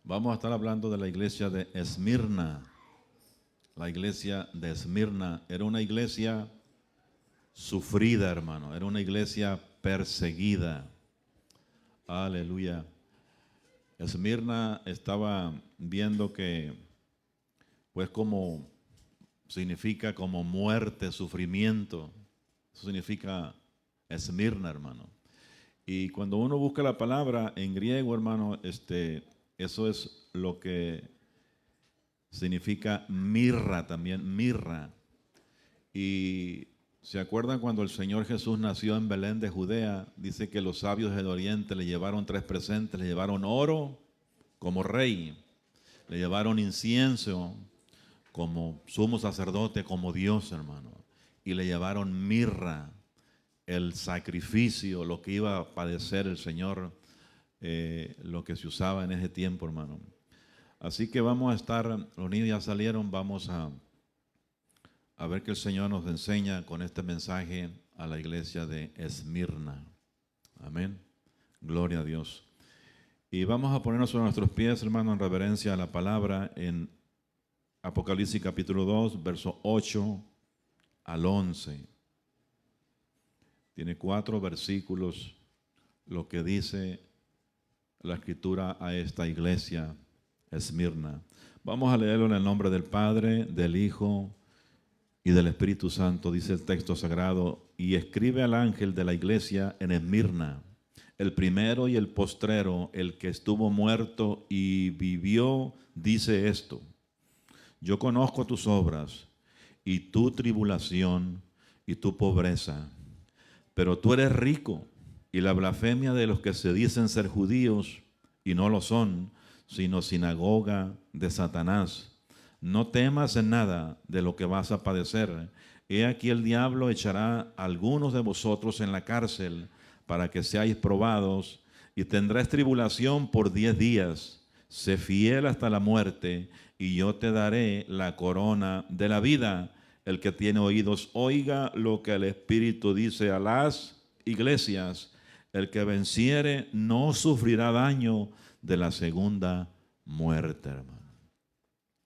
Vamos a estar hablando de la iglesia de Esmirna. La iglesia de Esmirna era una iglesia sufrida, hermano. Era una iglesia perseguida. Aleluya. Esmirna estaba viendo que, pues como significa como muerte, sufrimiento. Eso significa Esmirna, hermano. Y cuando uno busca la palabra en griego, hermano, eso es lo que significa mirra también, mirra. Y ¿se acuerdan cuando el Señor Jesús nació en Belén de Judea? Dice que los sabios del oriente le llevaron 3 presentes, le llevaron oro como rey, le llevaron incienso como sumo sacerdote, como Dios, hermano, y le llevaron mirra, el sacrificio, lo que iba a padecer el Señor, lo que se usaba en ese tiempo, hermano. Así que vamos a estar, los niños ya salieron, vamos a ver qué el Señor nos enseña con este mensaje a la iglesia de Esmirna. Amén. Gloria a Dios. Y vamos a ponernos sobre nuestros pies, hermano, en reverencia a la palabra en Apocalipsis capítulo 2, verso 8 al 11. Tiene 4 versículos lo que dice la escritura a esta iglesia Esmirna. Vamos a leerlo en el nombre del Padre, del Hijo y del Espíritu Santo. Dice el texto sagrado: y escribe al ángel de la iglesia en Esmirna, el primero y el postrero, el que estuvo muerto y vivió, dice esto: yo conozco tus obras y tu tribulación y tu pobreza, pero tú eres rico, y la blasfemia de los que se dicen ser judíos y no lo son, sino sinagoga de Satanás. No temas en nada de lo que vas a padecer. He aquí el diablo echará a algunos de vosotros en la cárcel para que seáis probados, y tendrás tribulación por 10 días. Sé fiel hasta la muerte, y yo te daré la corona de la vida. El que tiene oídos, oiga lo que el Espíritu dice a las iglesias. El que venciere no sufrirá daño de la segunda muerte, hermano.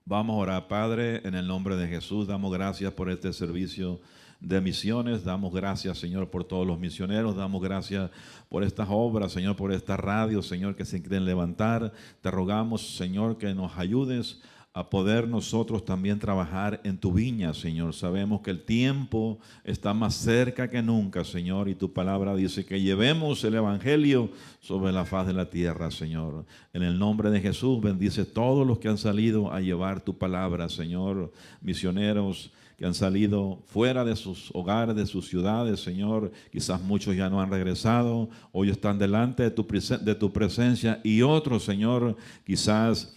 Vamos a orar. Padre, en el nombre de Jesús, damos gracias por este servicio de misiones. Damos gracias, Señor, por todos los misioneros. Damos gracias por estas obras, Señor, por esta radio, Señor, que se quieren levantar. Te rogamos, Señor, que nos ayudes a poder nosotros también trabajar en tu viña, Señor. Sabemos que el tiempo está más cerca que nunca, Señor, y tu palabra dice que llevemos el evangelio sobre la faz de la tierra, Señor. En el nombre de Jesús, bendice todos los que han salido a llevar tu palabra, Señor. Misioneros que han salido fuera de sus hogares, de sus ciudades, Señor. Quizás muchos ya no han regresado, hoy están delante de tu presencia, y otros, Señor, quizás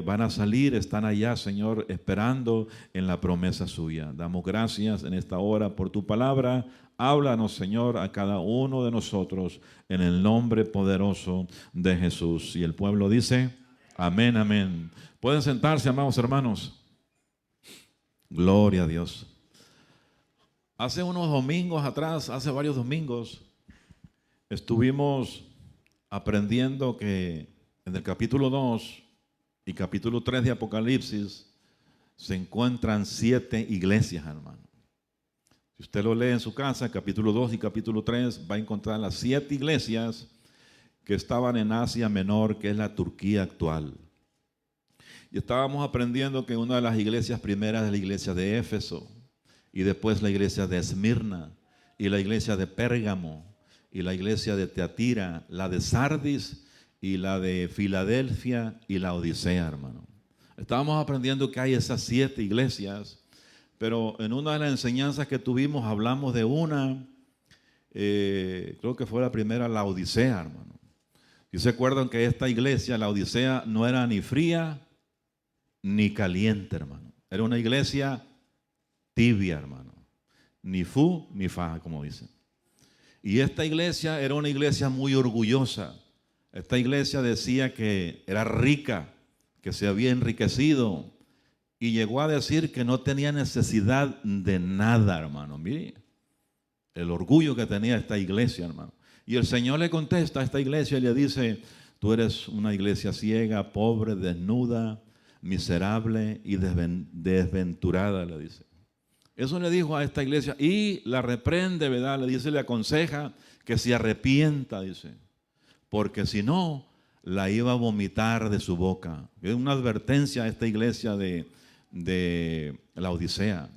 van a salir, están allá, Señor, esperando en la promesa suya. Damos gracias en esta hora por tu palabra. Háblanos, Señor, a cada uno de nosotros en el nombre poderoso de Jesús. Y el pueblo dice, amén, amén. Pueden sentarse, amados hermanos. Gloria a Dios. Hace unos domingos atrás, hace varios domingos, estuvimos aprendiendo que en el capítulo 2 y capítulo 3 de Apocalipsis se encuentran 7 iglesias, hermano. Si usted lo lee en su casa, capítulo 2 y capítulo 3, va a encontrar las 7 iglesias que estaban en Asia Menor, que es la Turquía actual. Y estábamos aprendiendo que una de las iglesias primeras es la iglesia de Éfeso, y después la iglesia de Esmirna, y la iglesia de Pérgamo, y la iglesia de Teatira, la de Sardis, y la de Filadelfia y la Odisea, hermano. Estábamos aprendiendo que hay esas 7 iglesias, pero en una de las enseñanzas que tuvimos hablamos de una, creo que fue la primera, la Odisea, hermano. Y se acuerdan que esta iglesia, la Odisea, no era ni fría ni caliente, hermano. Era una iglesia tibia, hermano. Ni fu ni fa, como dicen. Y esta iglesia era una iglesia muy orgullosa. Esta iglesia decía que era rica, que se había enriquecido, y llegó a decir que no tenía necesidad de nada, hermano. Mire, el orgullo que tenía esta iglesia, hermano. Y el Señor le contesta a esta iglesia y le dice: tú eres una iglesia ciega, pobre, desnuda, miserable y desventurada, le dice. Eso le dijo a esta iglesia y la reprende, ¿verdad? Le dice, le aconseja que se arrepienta, dice, porque si no, la iba a vomitar de su boca. Es una advertencia a esta iglesia de la Odisea.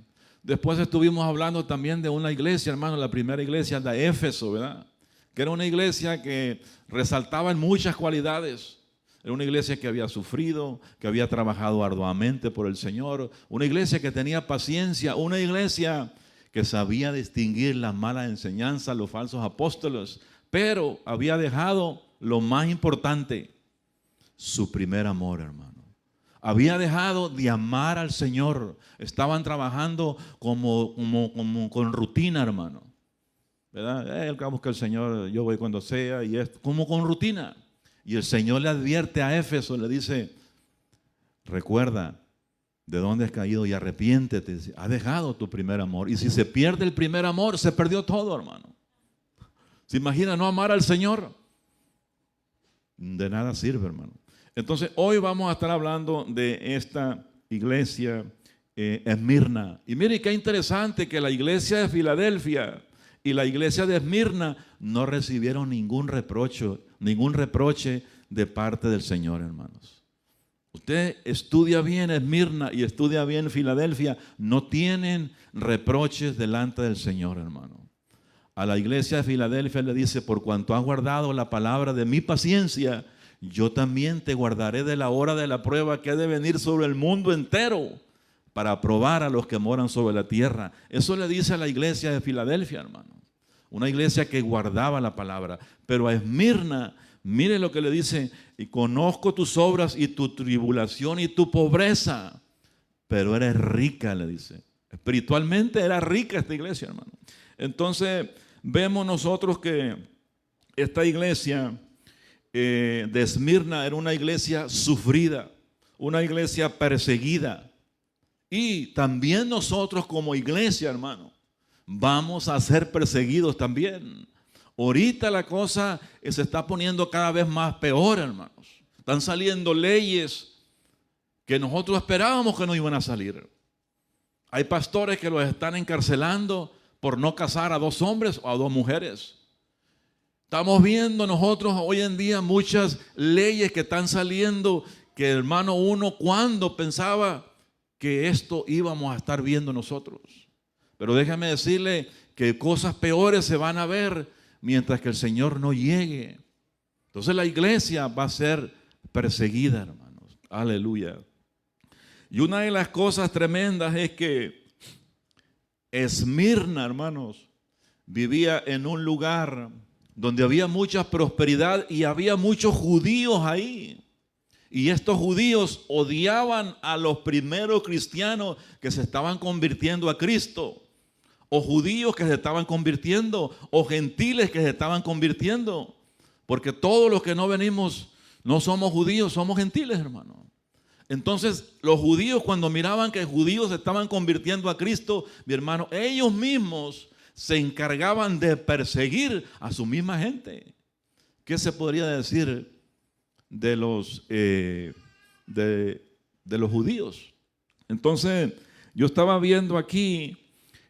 Después estuvimos hablando también de una iglesia, hermano, la primera iglesia de Éfeso, ¿verdad? Que era una iglesia que resaltaba en muchas cualidades. Era una iglesia que había sufrido, que había trabajado arduamente por el Señor, una iglesia que tenía paciencia, una iglesia que sabía distinguir las malas enseñanzas, los falsos apóstoles, pero había dejado lo más importante, su primer amor, hermano. Había dejado de amar al Señor. Estaban trabajando como con rutina, hermano. ¿Verdad? El que busca el Señor, yo voy cuando sea, y es como con rutina. Y el Señor le advierte a Éfeso, le dice, recuerda de dónde has caído y arrepiéntete. Has dejado tu primer amor. Y si se pierde el primer amor, se perdió todo, hermano. ¿Se imagina no amar al Señor? De nada sirve, hermano. Entonces, hoy vamos a estar hablando de esta iglesia Esmirna. Y mire qué interesante que la iglesia de Filadelfia y la iglesia de Esmirna no recibieron ningún reproche de parte del Señor, hermanos. Usted estudia bien Esmirna y estudia bien Filadelfia, no tienen reproches delante del Señor, hermano. A la iglesia de Filadelfia le dice, por cuanto has guardado la palabra de mi paciencia, yo también te guardaré de la hora de la prueba que ha de venir sobre el mundo entero para probar a los que moran sobre la tierra. Eso le dice a la iglesia de Filadelfia, hermano. Una iglesia que guardaba la palabra. Pero a Esmirna, mire lo que le dice, y conozco tus obras y tu tribulación y tu pobreza, pero eres rica, le dice. Espiritualmente era rica esta iglesia, hermano. Entonces vemos nosotros que esta iglesia de Esmirna era una iglesia sufrida, una iglesia perseguida. Y también nosotros como iglesia, hermano, vamos a ser perseguidos también. Ahorita la cosa se está poniendo cada vez más peor, hermanos. Están saliendo leyes que nosotros esperábamos que no iban a salir. Hay pastores que los están encarcelando por no casar a 2 hombres o a 2 mujeres. Estamos viendo nosotros hoy en día muchas leyes que están saliendo que, hermano, uno cuando pensaba que esto íbamos a estar viendo nosotros. Pero déjame decirle que cosas peores se van a ver mientras que el Señor no llegue. Entonces la iglesia va a ser perseguida, hermanos. Aleluya. Y una de las cosas tremendas es que Esmirna, hermanos, vivía en un lugar donde había mucha prosperidad y había muchos judíos ahí. Y estos judíos odiaban a los primeros cristianos que se estaban convirtiendo a Cristo, o judíos que se estaban convirtiendo, o gentiles que se estaban convirtiendo, porque todos los que no venimos, no somos judíos, somos gentiles, hermano. Entonces los judíos, cuando miraban que judíos se estaban convirtiendo a Cristo, mi hermano, ellos mismos se encargaban de perseguir a su misma gente. ¿Qué se podría decir de los judíos? Entonces yo estaba viendo aquí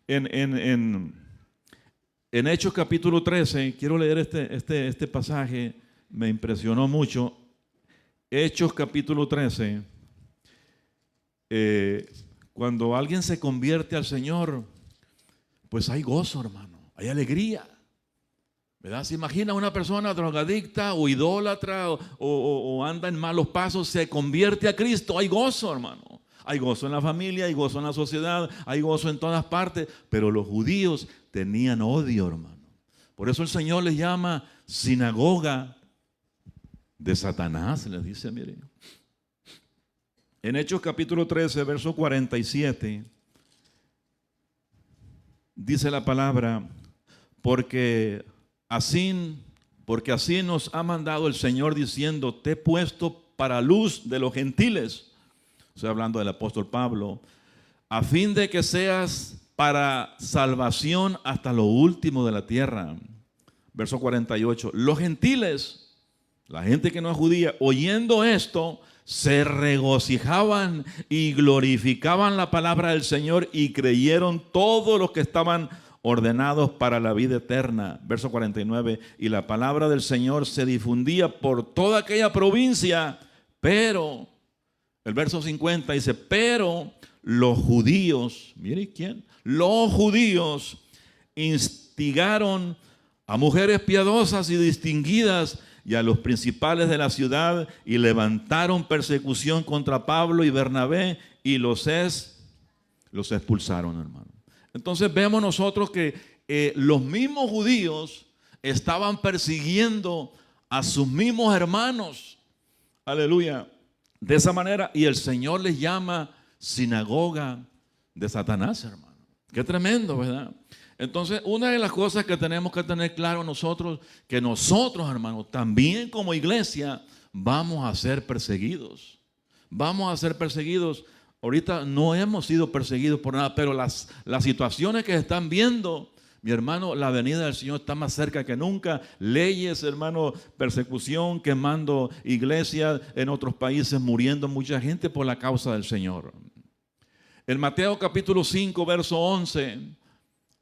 en Hechos capítulo 13, quiero leer este pasaje, me impresionó mucho. Hechos capítulo 13, cuando alguien se convierte al Señor, pues hay gozo, hermano, hay alegría, ¿verdad? Se imagina una persona drogadicta o idólatra o anda en malos pasos, se convierte a Cristo, hay gozo, hermano. Hay gozo en la familia, hay gozo en la sociedad, hay gozo en todas partes, pero los judíos tenían odio, hermano. Por eso el Señor les llama sinagoga de Satanás, les dice, miren. En Hechos capítulo 13, verso 47, dice la palabra, porque así nos ha mandado el Señor diciendo, te he puesto para luz de los gentiles. Estoy hablando del apóstol Pablo, a fin de que seas para salvación hasta lo último de la tierra. Verso 48, los gentiles la gente que no es judía, oyendo esto, se regocijaban y glorificaban la palabra del Señor y creyeron todos los que estaban ordenados para la vida eterna. Verso 49, y la palabra del Señor se difundía por toda aquella provincia, pero, el verso 50 dice, pero los judíos, mire quién, los judíos instigaron a mujeres piadosas y distinguidas y a los principales de la ciudad y levantaron persecución contra Pablo y Bernabé y los expulsaron, hermano. Entonces vemos nosotros que los mismos judíos estaban persiguiendo a sus mismos hermanos. Aleluya. De esa manera, y el Señor les llama sinagoga de Satanás, hermano. Qué tremendo, ¿verdad? Entonces, una de las cosas que tenemos que tener claro nosotros, que nosotros, hermanos, también como iglesia, vamos a ser perseguidos. Vamos a ser perseguidos. Ahorita no hemos sido perseguidos por nada, pero las situaciones que están viendo, mi hermano, la venida del Señor está más cerca que nunca. Leyes, hermano, persecución, quemando iglesias en otros países, muriendo mucha gente por la causa del Señor. En Mateo capítulo 5, verso 11,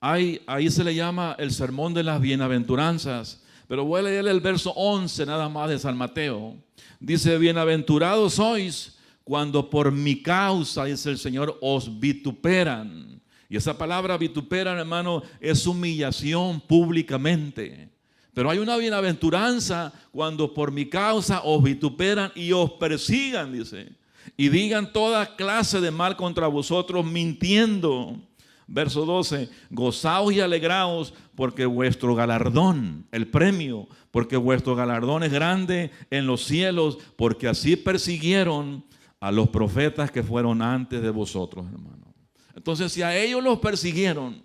ahí se le llama el sermón de las bienaventuranzas. Pero voy a leer el verso 11 nada más de San Mateo. Dice, bienaventurados sois cuando por mi causa, dice el Señor, os vituperan. Y esa palabra vituperan, hermano, es humillación públicamente. Pero hay una bienaventuranza cuando por mi causa os vituperan y os persigan, dice. Y digan toda clase de mal contra vosotros mintiendo. Verso 12, gozaos y alegraos porque vuestro galardón, el premio, porque vuestro galardón es grande en los cielos, porque así persiguieron a los profetas que fueron antes de vosotros, hermano. Entonces, si a ellos los persiguieron,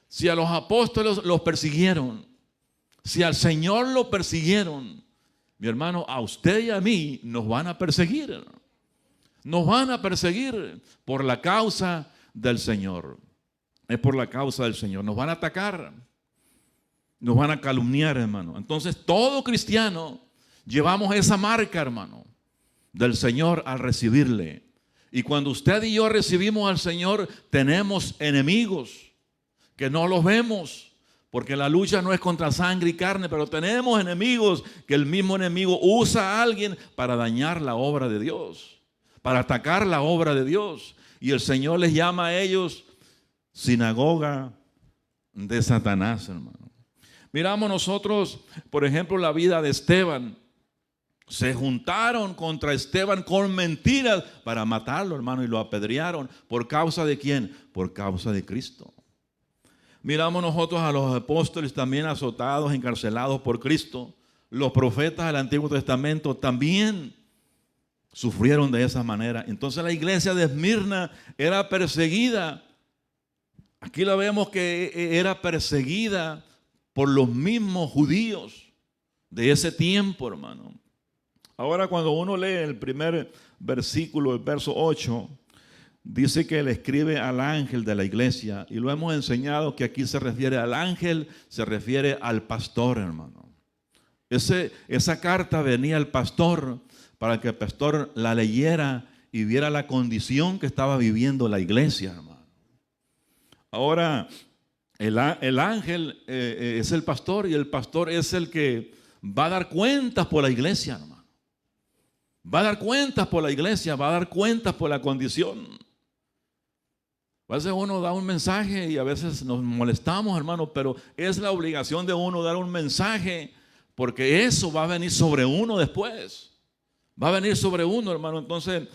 si a los apóstoles los persiguieron, si al Señor lo persiguieron, mi hermano, a usted y a mí nos van a perseguir. Nos van a perseguir por la causa del Señor. Es por la causa del Señor. Nos van a atacar. Nos van a calumniar, hermano. Entonces, todo cristiano llevamos esa marca, hermano, del Señor al recibirle. Y cuando usted y yo recibimos al Señor, tenemos enemigos que no los vemos, porque la lucha no es contra sangre y carne, pero tenemos enemigos que el mismo enemigo usa a alguien para dañar la obra de Dios, para atacar la obra de Dios. Y el Señor les llama a ellos sinagoga de Satanás, hermano. Miramos nosotros, por ejemplo, la vida de Esteban. Se juntaron contra Esteban con mentiras para matarlo, hermano, y lo apedrearon. ¿Por causa de quién? Por causa de Cristo. Miramos nosotros a los apóstoles también azotados, encarcelados por Cristo. Los profetas del Antiguo Testamento también sufrieron de esa manera. Entonces la iglesia de Esmirna era perseguida. Aquí la vemos que era perseguida por los mismos judíos de ese tiempo, hermano. Ahora cuando uno lee el primer versículo, el verso 8, dice que le escribe al ángel de la iglesia. Y lo hemos enseñado que aquí se refiere al ángel, se refiere al pastor, hermano. Esa carta venía al pastor para que el pastor la leyera y viera la condición que estaba viviendo la iglesia, hermano. Ahora, el ángel es el pastor y el pastor es el que va a dar cuentas por la iglesia, hermano. Va a dar cuentas por la iglesia, va a dar cuentas por la condición. A veces uno da un mensaje y a veces nos molestamos, hermano, pero es la obligación de uno dar un mensaje porque eso va a venir sobre uno después. Va a venir sobre uno, hermano. Entonces,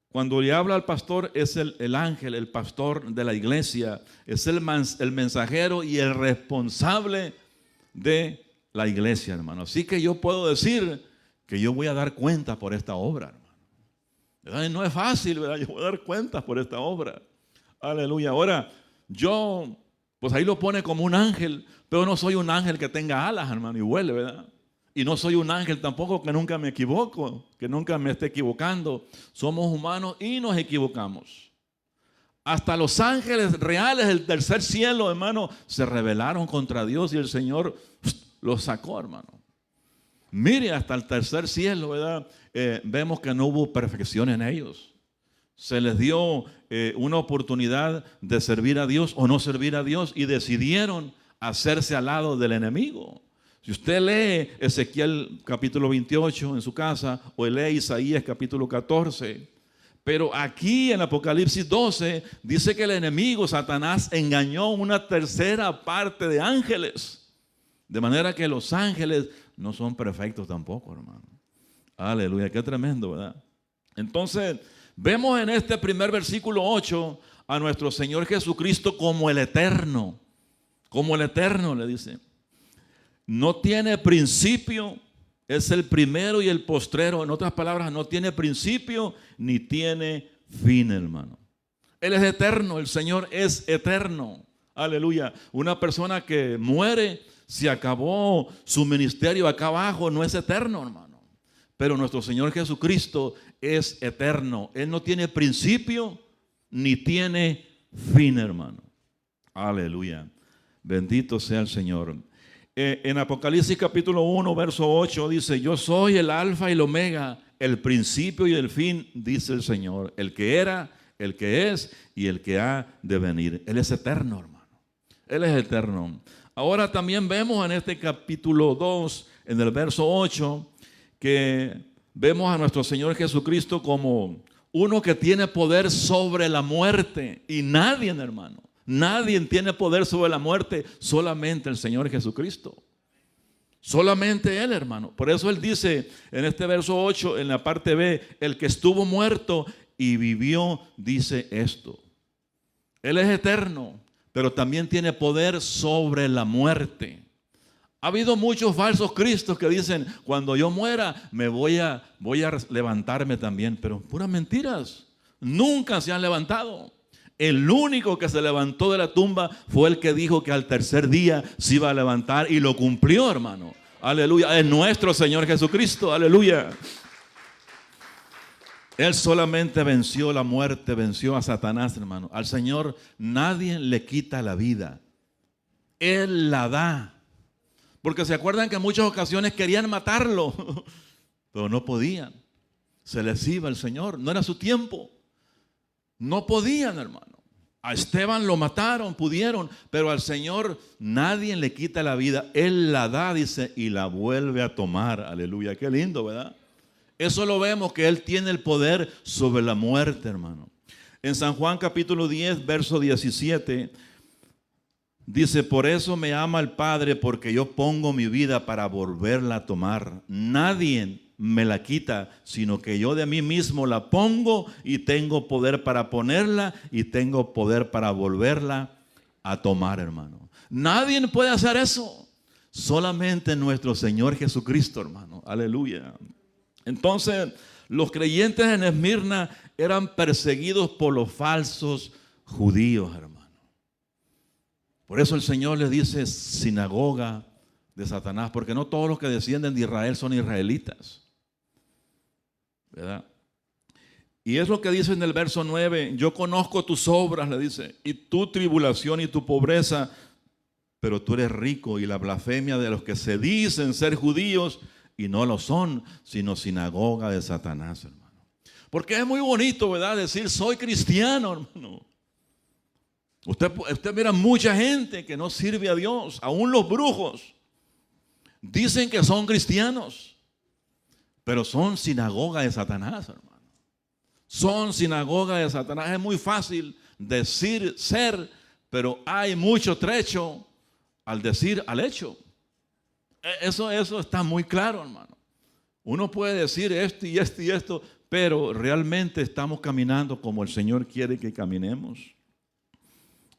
cuando le habla al pastor es el ángel, el pastor de la iglesia, es el mensajero y el responsable de la iglesia, hermano. Así que yo puedo decir que yo voy a dar cuenta por esta obra, hermano. No es fácil, ¿verdad? Yo voy a dar cuentas por esta obra. Aleluya. Ahora, yo, pues ahí lo pone como un ángel, pero no soy un ángel que tenga alas, hermano, y vuele, ¿verdad? Y no soy un ángel tampoco que nunca me equivoco, que nunca me esté equivocando. Somos humanos y nos equivocamos. Hasta los ángeles reales del tercer cielo, hermano, se rebelaron contra Dios y el Señor los sacó, hermano. Mire, hasta el tercer cielo, ¿verdad? Vemos que no hubo perfección en ellos. Se les dio una oportunidad de servir a Dios o no servir a Dios y decidieron hacerse al lado del enemigo. Si usted lee Ezequiel capítulo 28 en su casa o lee Isaías capítulo 14, pero aquí en Apocalipsis 12 dice que el enemigo, Satanás, engañó una tercera parte de ángeles. De manera que los ángeles no son perfectos tampoco, hermano. Aleluya, qué tremendo, ¿verdad? Entonces, vemos en este primer versículo 8 a nuestro Señor Jesucristo como el eterno. Como el eterno, le dice. No tiene principio, es el primero y el postrero. En otras palabras, no tiene principio ni tiene fin, hermano. Él es eterno, el Señor es eterno. Aleluya. Una persona que muere, se acabó su ministerio acá abajo, no es eterno, hermano. Pero nuestro Señor Jesucristo es eterno. Él no tiene principio ni tiene fin, hermano. Aleluya. Bendito sea el Señor. En Apocalipsis capítulo 1, verso 8 dice: yo soy el alfa y el omega, el principio y el fin, dice el Señor. El que era, el que es y el que ha de venir. Él es eterno, hermano. Él es eterno. Ahora también vemos en este capítulo 2, en el verso 8, que vemos a nuestro Señor Jesucristo como uno que tiene poder sobre la muerte. Y nadie, hermano, nadie tiene poder sobre la muerte, solamente el Señor Jesucristo. Solamente Él, hermano. Por eso Él dice en este verso 8, en la parte B, el que estuvo muerto y vivió, dice esto. Él es eterno, pero también tiene poder sobre la muerte. Ha habido muchos falsos cristos que dicen: cuando yo muera me voy a levantarme también. Pero puras mentiras. Nunca se han levantado. El único que se levantó de la tumba fue el que dijo que al tercer día se iba a levantar, y lo cumplió, hermano. Aleluya. Es nuestro Señor Jesucristo. Aleluya. Él solamente venció la muerte, venció a Satanás, hermano. Al Señor nadie le quita la vida. Él la da. Porque se acuerdan que en muchas ocasiones querían matarlo, pero no podían. Se les iba el Señor. No era su tiempo. No podían, hermano. A Esteban lo mataron, pudieron, pero al Señor nadie le quita la vida. Él la da, dice, y la vuelve a tomar. Aleluya. Qué lindo, ¿verdad? Eso lo vemos, que Él tiene el poder sobre la muerte, hermano. En San Juan capítulo 10, verso 17, dice: por eso me ama el Padre, porque yo pongo mi vida para volverla a tomar. Nadie me la quita, sino que yo de mí mismo la pongo, y tengo poder para ponerla y tengo poder para volverla a tomar, hermano. Nadie puede hacer eso. Solamente nuestro Señor Jesucristo, hermano. Aleluya. Entonces, los creyentes en Esmirna eran perseguidos por los falsos judíos, hermano. Por eso el Señor les dice sinagoga de Satanás, porque no todos los que descienden de Israel son israelitas, ¿verdad? Y es lo que dice en el verso 9: yo conozco tus obras, le dice, y tu tribulación y tu pobreza, pero tú eres rico, y la blasfemia de los que se dicen ser judíos y no lo son, sino sinagoga de Satanás, hermano. Porque es muy bonito, ¿verdad?, decir soy cristiano, hermano. Usted mira mucha gente que no sirve a Dios, aún los brujos dicen que son cristianos, pero son sinagoga de Satanás, hermano. Son sinagoga de Satanás. Es muy fácil decir ser, pero hay mucho trecho al decir al hecho. Eso está muy claro, hermano. Uno puede decir esto y esto y esto, pero realmente estamos caminando como el Señor quiere que caminemos.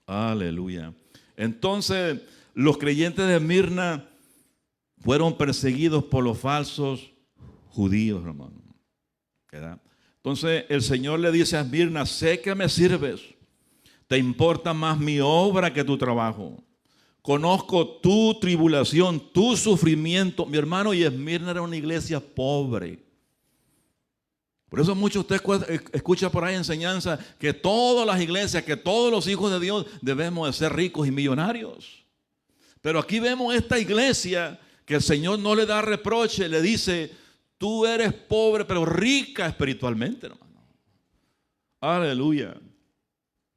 Aleluya. Entonces, los creyentes de Esmirna fueron perseguidos por los falsos judíos, hermano. ¿Verdad? Entonces, el Señor le dice a Esmirna: sé que me sirves. Te importa más mi obra que tu trabajo. Conozco tu tribulación, tu sufrimiento. Mi hermano, y Esmirna era una iglesia pobre. Por eso mucho usted escucha por ahí enseñanza que todas las iglesias, que todos los hijos de Dios debemos de ser ricos y millonarios. Pero aquí vemos esta iglesia que el Señor no le da reproche, le dice, tú eres pobre pero rica espiritualmente, hermano. Aleluya.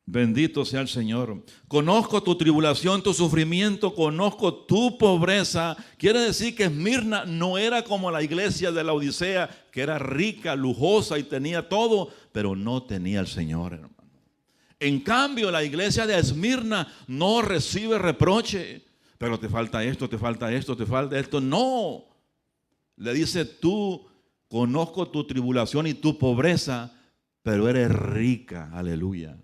Bendito sea el Señor. Conozco tu tribulación, tu sufrimiento, conozco tu pobreza. Quiere decir que Esmirna no era como la iglesia de la Odisea, que era rica, lujosa y tenía todo, pero no tenía al Señor, hermano. En cambio, la iglesia de Esmirna no recibe reproche. Pero te falta esto, te falta esto, te falta esto. No. Le dice, tú conozco tu tribulación y tu pobreza, pero eres rica. Aleluya.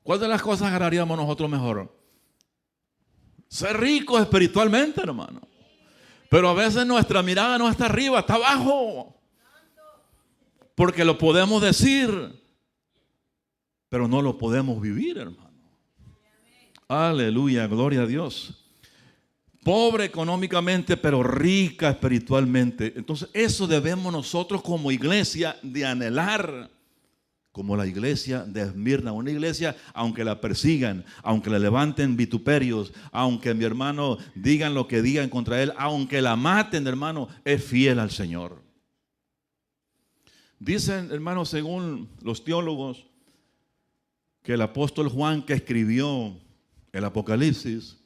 ¿Cuál de las cosas haríamos nosotros mejor? Ser ricos espiritualmente, hermano. Pero a veces nuestra mirada no está arriba, está abajo. Porque lo podemos decir, pero no lo podemos vivir, hermano. Aleluya, gloria a Dios. Pobre económicamente, pero rica espiritualmente. Entonces, eso debemos nosotros como iglesia de anhelar. Como la iglesia de Esmirna, una iglesia, aunque la persigan, aunque le levanten vituperios, aunque mi hermano digan lo que digan contra él, aunque la maten, hermano, es fiel al Señor. Dicen, hermano, según los teólogos, que el apóstol Juan, que escribió el Apocalipsis,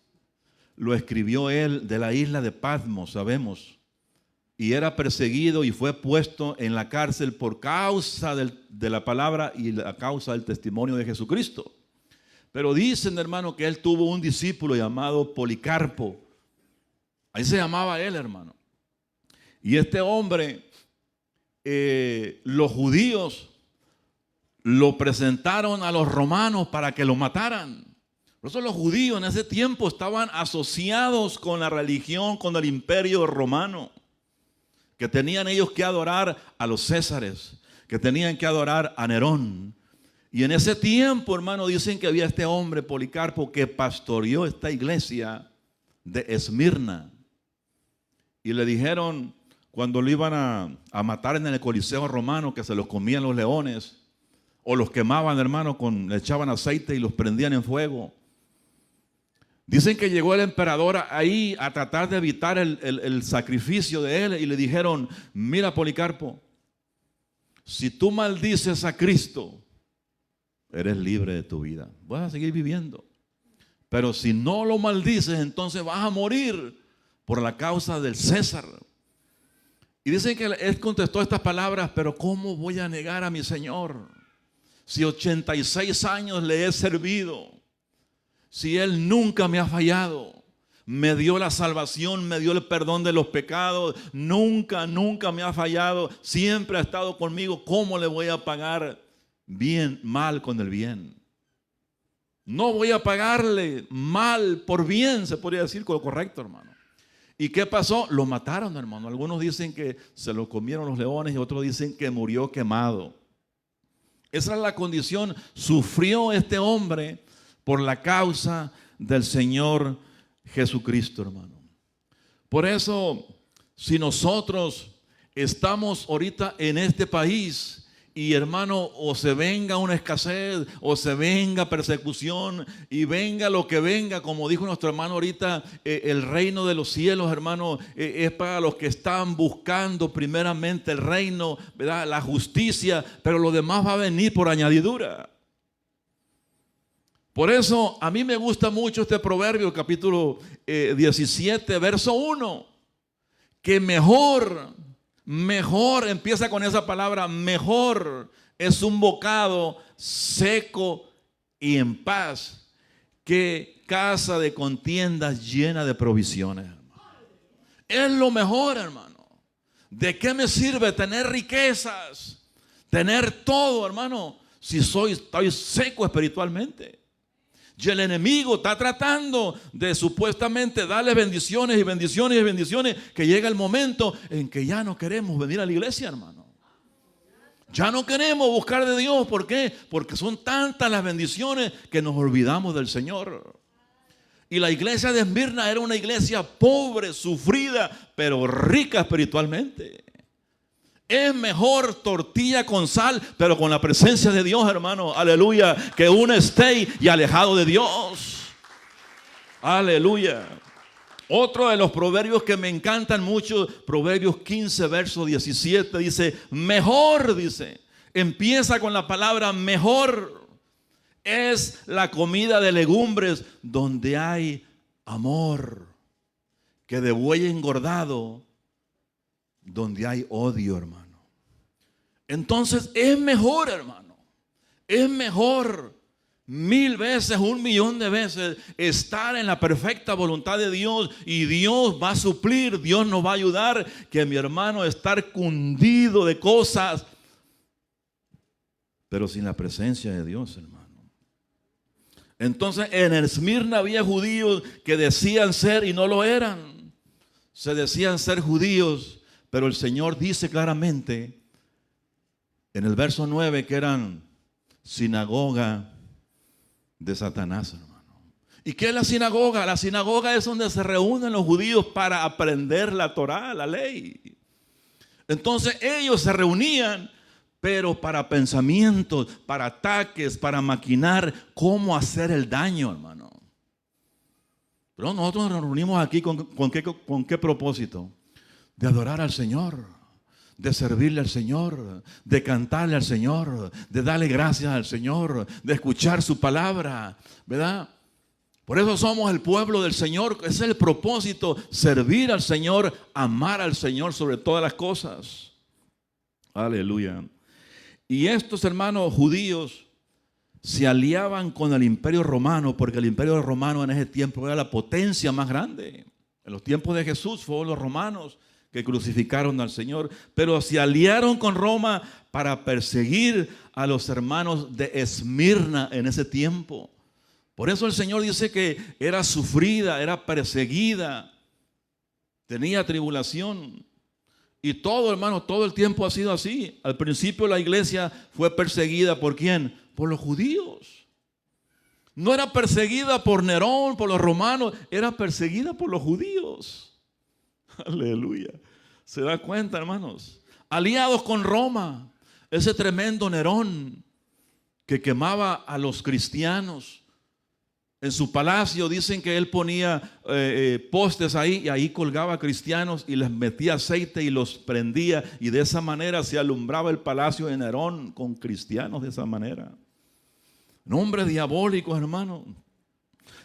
lo escribió él de la isla de Patmos, sabemos. Y era perseguido y fue puesto en la cárcel por causa de la palabra y la causa del testimonio de Jesucristo. Pero dicen, hermano, que él tuvo un discípulo llamado Policarpo. Ahí se llamaba él, hermano. Y este hombre, los judíos lo presentaron a los romanos para que lo mataran. Por eso los judíos en ese tiempo estaban asociados con la religión, con el imperio romano. Que tenían ellos que adorar a los Césares, que tenían que adorar a Nerón. Y en ese tiempo, hermano, dicen que había este hombre, Policarpo, que pastoreó esta iglesia de Esmirna. Y le dijeron, cuando lo iban a matar en el Coliseo romano, que se los comían los leones, o los quemaban, hermano, le echaban aceite y los prendían en fuego. Dicen que llegó el emperador ahí a tratar de evitar el sacrificio de él y le dijeron, mira Policarpo, si tú maldices a Cristo, eres libre de tu vida, vas a seguir viviendo. Pero si no lo maldices, entonces vas a morir por la causa del César. Y dicen que él contestó estas palabras, pero ¿cómo voy a negar a mi Señor? Si 86 años le he servido. Si Él nunca me ha fallado, me dio la salvación, me dio el perdón de los pecados, nunca me ha fallado, siempre ha estado conmigo, ¿cómo le voy a pagar mal con el bien? No voy a pagarle mal por bien, se podría decir con lo correcto, hermano. ¿Y qué pasó? Lo mataron, hermano. Algunos dicen que se lo comieron los leones y otros dicen que murió quemado. Esa es la condición, sufrió este hombre por la causa del Señor Jesucristo, hermano. Por eso, si nosotros estamos ahorita en este país y, hermano, o se venga una escasez, o se venga persecución, y venga lo que venga, como dijo nuestro hermano ahorita, el reino de los cielos, hermano, es para los que están buscando primeramente el reino, ¿verdad? La justicia, pero lo demás va a venir por añadidura. Por eso a mí me gusta mucho este proverbio, capítulo 17, verso 1. Que mejor, empieza con esa palabra, mejor es un bocado seco y en paz que casa de contiendas llena de provisiones, hermano. Es lo mejor, hermano. ¿De qué me sirve tener riquezas, tener todo, hermano, si estoy seco espiritualmente? Y el enemigo está tratando de supuestamente darle bendiciones y bendiciones y bendiciones, que llega el momento en que ya no queremos venir a la iglesia, hermano. Ya no queremos buscar de Dios. ¿Por qué? Porque son tantas las bendiciones que nos olvidamos del Señor. Y la iglesia de Esmirna era una iglesia pobre, sufrida, pero rica espiritualmente. Es mejor tortilla con sal, pero con la presencia de Dios, hermano, aleluya, que un steak y alejado de Dios. Aleluya. Otro de los proverbios que me encantan mucho, Proverbios 15, verso 17, dice, mejor, dice, empieza con la palabra mejor, es la comida de legumbres donde hay amor, que de buey engordado donde hay odio, hermano. Entonces es mejor, hermano, es mejor 1000 veces, 1,000,000 de veces estar en la perfecta voluntad de Dios, y Dios va a suplir, Dios nos va a ayudar, que mi hermano estar cundido de cosas, pero sin la presencia de Dios, hermano. Entonces en Esmirna había judíos que decían ser y no lo eran. Se decían ser judíos, pero el Señor dice claramente en el verso 9 que eran sinagoga de Satanás, hermano. ¿Y qué es la sinagoga? La sinagoga es donde se reúnen los judíos para aprender la Torá, la ley. Entonces ellos se reunían, pero para pensamientos, para ataques, para maquinar cómo hacer el daño, hermano. Pero nosotros nos reunimos aquí ¿con qué propósito? De adorar al Señor, de servirle al Señor, de cantarle al Señor, de darle gracias al Señor, de escuchar su palabra, ¿verdad? Por eso somos el pueblo del Señor. Ese es el propósito, servir al Señor, amar al Señor sobre todas las cosas. Aleluya. Y estos hermanos judíos se aliaban con el Imperio Romano, porque el Imperio Romano en ese tiempo era la potencia más grande. En los tiempos de Jesús fueron los romanos que crucificaron al Señor, pero se aliaron con Roma para perseguir a los hermanos de Esmirna en ese tiempo. Por eso el Señor dice que era sufrida, era perseguida, tenía tribulación. Y todo, hermano, todo el tiempo ha sido así. Al principio la iglesia fue perseguida ¿por quién? Por los judíos. No era perseguida por Nerón, por los romanos, era perseguida por los judíos. Aleluya. ¿Se da cuenta, hermanos? Aliados con Roma, ese tremendo Nerón que quemaba a los cristianos. En su palacio dicen que él ponía postes ahí, y ahí colgaba cristianos y les metía aceite y los prendía, y de esa manera se alumbraba el palacio de Nerón con cristianos de esa manera. Hombres diabólicos, hermano,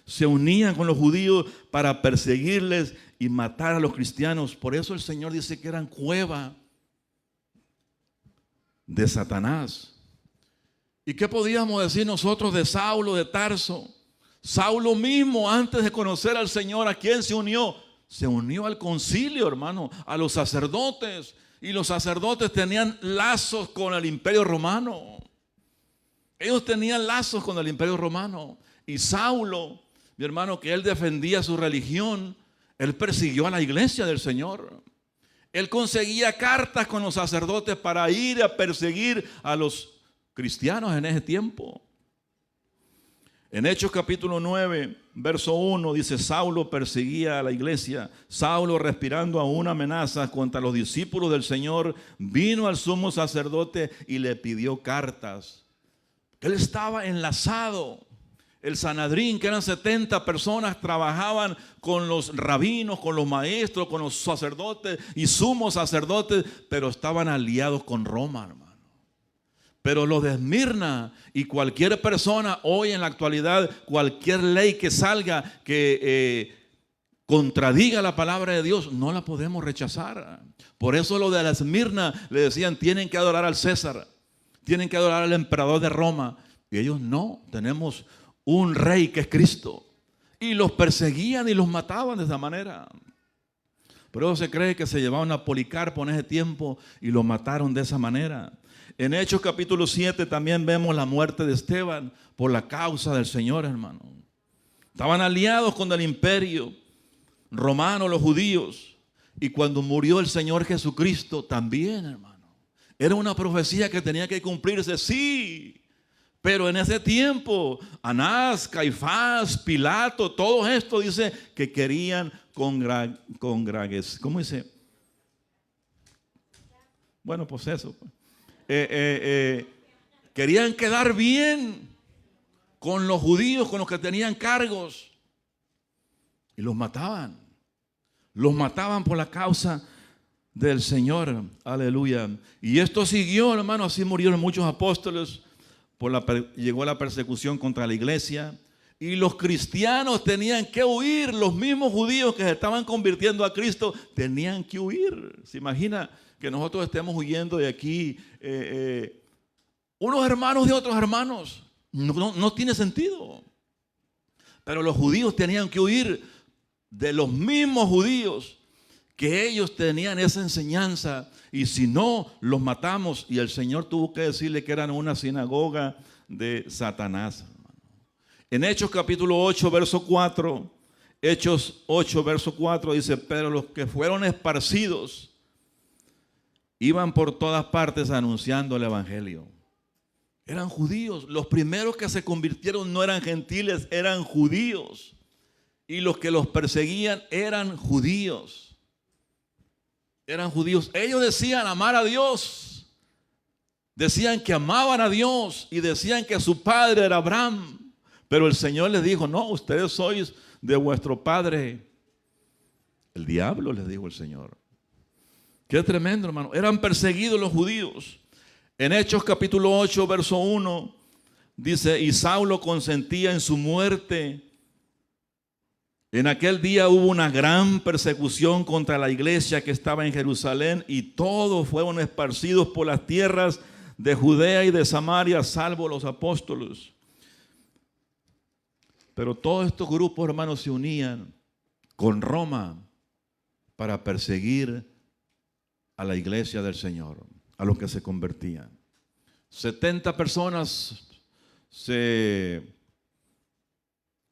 se unían con los judíos para perseguirles y matar a los cristianos. Por eso el Señor dice que eran cueva de Satanás. ¿Y qué podíamos decir nosotros de Saulo de Tarso? Saulo mismo, antes de conocer al Señor, ¿a quién se unió? Se unió al concilio, hermano, a los sacerdotes. Y los sacerdotes tenían lazos con el Imperio Romano. Ellos tenían lazos con el Imperio Romano. Y Saulo, mi hermano, que él defendía su religión, él persiguió a la iglesia del Señor. Él conseguía cartas con los sacerdotes para ir a perseguir a los cristianos en ese tiempo. En Hechos capítulo 9, verso 1, dice: Saulo perseguía a la iglesia. Saulo, respirando aún amenazas contra los discípulos del Señor, vino al sumo sacerdote y le pidió cartas. Él estaba enlazado. El Sanedrín, que eran 70 personas, trabajaban con los rabinos, con los maestros, con los sacerdotes y sumos sacerdotes, pero estaban aliados con Roma, hermano. Pero los de Esmirna y cualquier persona hoy en la actualidad, cualquier ley que salga que contradiga la palabra de Dios, no la podemos rechazar. Por eso los de la Esmirna le decían: tienen que adorar al César, tienen que adorar al emperador de Roma. Y ellos: no, tenemos un rey que es Cristo. Y los perseguían y los mataban de esa manera. Pero se cree que se llevaron a Policarpo en ese tiempo y lo mataron de esa manera. En Hechos capítulo 7 también vemos la muerte de Esteban por la causa del Señor, hermano. Estaban aliados con el imperio romano, los judíos. Y cuando murió el Señor Jesucristo también, hermano. Era una profecía que tenía que cumplirse, sí. Pero en ese tiempo, Anás, Caifás, Pilato, todo esto dice que querían ¿cómo dice? Bueno, pues eso. Querían quedar bien con los judíos, con los que tenían cargos. Y los mataban. Los mataban por la causa del Señor. Aleluya. Y esto siguió, hermano. Así murieron muchos apóstoles. Llegó la persecución contra la iglesia. Y los cristianos tenían que huir. Los mismos judíos que se estaban convirtiendo a Cristo tenían que huir. ¿Se imagina que nosotros estemos huyendo de aquí? Unos hermanos de otros hermanos. No tiene sentido. Pero los judíos tenían que huir de los mismos judíos, que ellos tenían esa enseñanza, y si no, los matamos. Y el Señor tuvo que decirle que eran una sinagoga de Satanás. En Hechos capítulo 8, verso 4, Hechos 8, verso 4 dice: pero los que fueron esparcidos iban por todas partes anunciando el evangelio. Eran judíos. Los primeros que se convirtieron no eran gentiles, eran judíos. Y los que los perseguían eran judíos. Eran judíos. Ellos decían amar a Dios. Decían que amaban a Dios. Y decían que su padre era Abraham. Pero el Señor les dijo: no, ustedes sois de vuestro padre el diablo, les dijo el Señor. Qué tremendo, hermano. Eran perseguidos los judíos. En Hechos capítulo 8, verso 1, dice: y Saulo consentía en su muerte. En aquel día hubo una gran persecución contra la iglesia que estaba en Jerusalén, y todos fueron esparcidos por las tierras de Judea y de Samaria, salvo los apóstoles. Pero todos estos grupos, hermanos, se unían con Roma para perseguir a la iglesia del Señor, a los que se convertían. 70 personas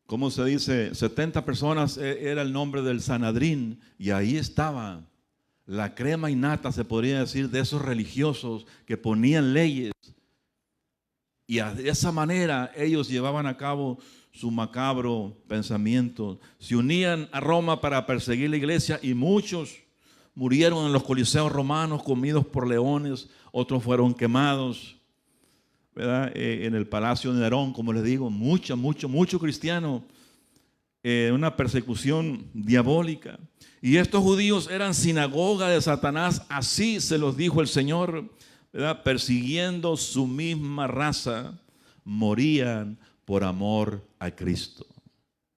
¿cómo se dice? 70 personas era el nombre del Sanedrín, y ahí estaba la crema innata, se podría decir, de esos religiosos que ponían leyes, y de esa manera ellos llevaban a cabo su macabro pensamiento. Se unían a Roma para perseguir la iglesia, y muchos murieron en los coliseos romanos, comidos por leones. Otros fueron quemados, ¿verdad? En el palacio de Nerón, como les digo, mucho cristiano, una persecución diabólica. Y estos judíos eran sinagoga de Satanás, así se los dijo el Señor, ¿verdad? Persiguiendo su misma raza, morían por amor a Cristo.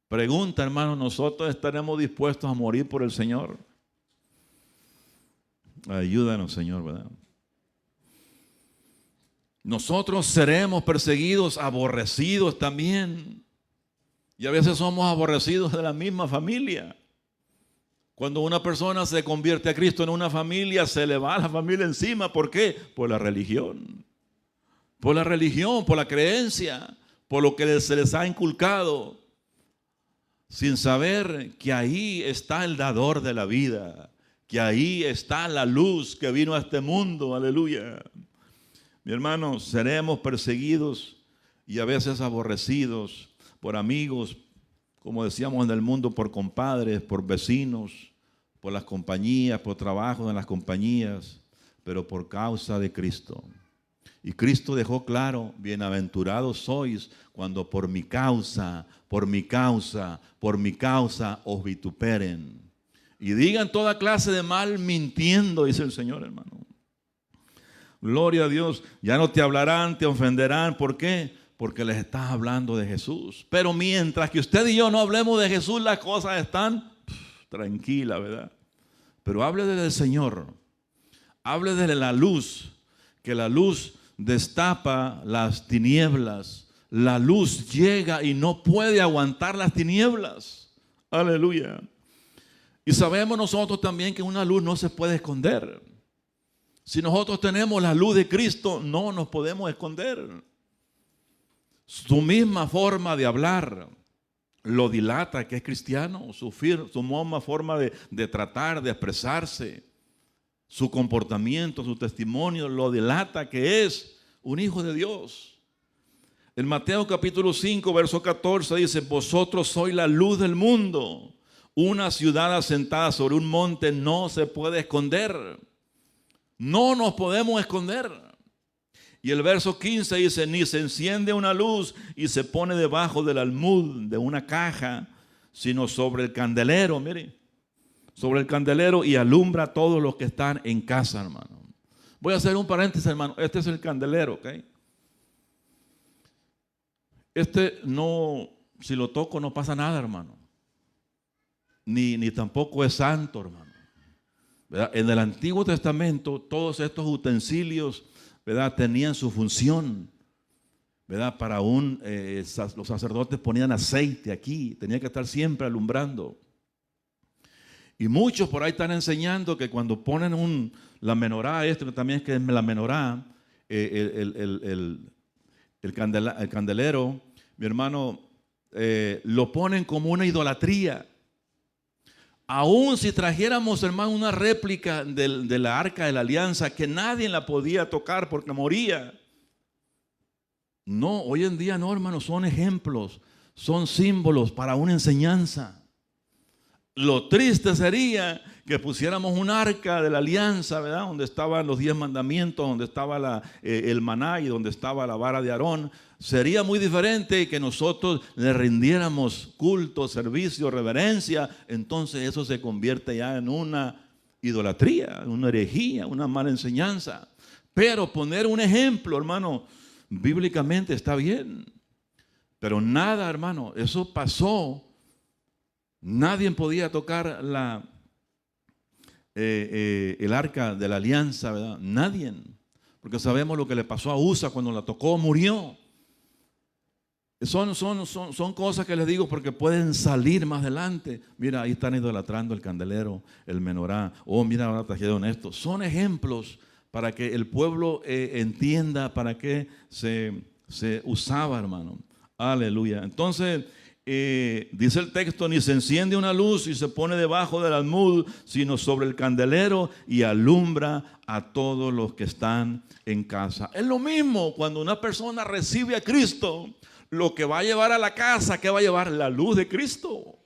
Pregunta, hermano: ¿nosotros estaremos dispuestos a morir por el Señor? Ayúdanos, Señor, ¿verdad? Nosotros seremos perseguidos, aborrecidos también. Y a veces somos aborrecidos de la misma familia. Cuando una persona se convierte a Cristo en una familia, se le va a la familia encima. ¿Por qué? Por la religión. Por la religión, por la creencia, por lo que se les ha inculcado, sin saber que ahí está el dador de la vida, que ahí está la luz que vino a este mundo. Aleluya. Mi hermano, seremos perseguidos y a veces aborrecidos por amigos, como decíamos en el mundo, por compadres, por vecinos, por las compañías, por trabajo en las compañías, pero por causa de Cristo. Y Cristo dejó claro: bienaventurados sois cuando por mi causa os vituperen y digan toda clase de mal mintiendo, dice el Señor, hermano. Gloria a Dios. Ya no te hablarán, te ofenderán. ¿Por qué? Porque les estás hablando de Jesús. Pero mientras que usted y yo no hablemos de Jesús, las cosas están tranquilas, ¿verdad? Pero hable del Señor. Hable de la luz, que la luz destapa las tinieblas. La luz llega y no puede aguantar las tinieblas. Aleluya. Y sabemos nosotros también que una luz no se puede esconder. Si nosotros tenemos la luz de Cristo, no nos podemos esconder. Su misma forma de hablar lo dilata que es cristiano. Su misma forma de tratar, de expresarse, su comportamiento, su testimonio lo dilata que es un hijo de Dios. En Mateo capítulo 5, verso 14 dice: vosotros sois la luz del mundo. Una ciudad asentada sobre un monte no se puede esconder. No nos podemos esconder. Y el verso 15 dice: ni se enciende una luz y se pone debajo del almud de una caja, sino sobre el candelero, mire, sobre el candelero y alumbra a todos los que están en casa, hermano. Voy a hacer un paréntesis, hermano. Este es el candelero, ¿ok? Este no, si lo toco no pasa nada, hermano. Ni tampoco es santo, hermano. ¿Verdad? En el Antiguo Testamento todos estos utensilios, ¿verdad?, tenían su función, ¿verdad? Para los sacerdotes ponían aceite aquí, tenía que estar siempre alumbrando. Y muchos por ahí están enseñando que cuando ponen la menorá, esto que también es que es la menorá, el candelero, mi hermano, lo ponen como una idolatría. Aún si trajéramos, hermano, una réplica de la arca de la alianza, que nadie la podía tocar porque moría. No, hoy en día no, hermano, son ejemplos, son símbolos para una enseñanza. Lo triste sería que pusiéramos un arca de la alianza, ¿verdad?, donde estaban los 10 mandamientos, donde estaba el maná y donde estaba la vara de Aarón. Sería muy diferente que nosotros le rindiéramos culto, servicio, reverencia. Entonces eso se convierte ya en una idolatría, en una herejía, una mala enseñanza. Pero poner un ejemplo, hermano, bíblicamente está bien. Pero nada, hermano, eso pasó. Nadie podía tocar el arca de la alianza, ¿verdad? Nadie. Porque sabemos lo que le pasó a Usa cuando la tocó, murió. Son cosas que les digo porque pueden salir más adelante. Mira, ahí están idolatrando el candelero, el menorá. Oh, mira, ahora trajeron esto. Son ejemplos para que el pueblo entienda para qué se usaba, hermano. Aleluya. Entonces, dice el texto, ni se enciende una luz y se pone debajo del almud, sino sobre el candelero y alumbra a todos los que están en casa. Es lo mismo cuando una persona recibe a Cristo, lo que va a llevar a la casa, ¿qué va a llevar? La luz de Cristo.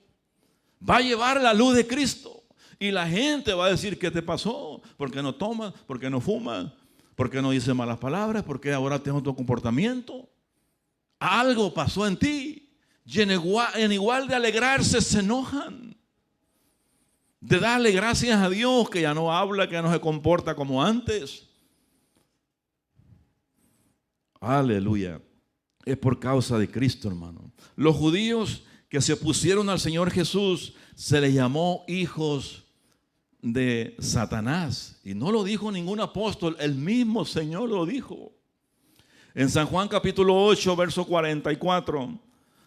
Va a llevar la luz de Cristo. Y la gente va a decir, ¿qué te pasó? ¿Por qué no tomas? ¿Por qué no fumas? ¿Por qué no dices malas palabras? ¿Por qué ahora tienes otro comportamiento? Algo pasó en ti. Y en igual de alegrarse se enojan. De darle gracias a Dios que ya no habla, que ya no se comporta como antes. Aleluya. Es por causa de Cristo, hermano. Los judíos que se opusieron al Señor Jesús se les llamó hijos de Satanás. Y no lo dijo ningún apóstol, el mismo Señor lo dijo. En San Juan capítulo 8, verso 44.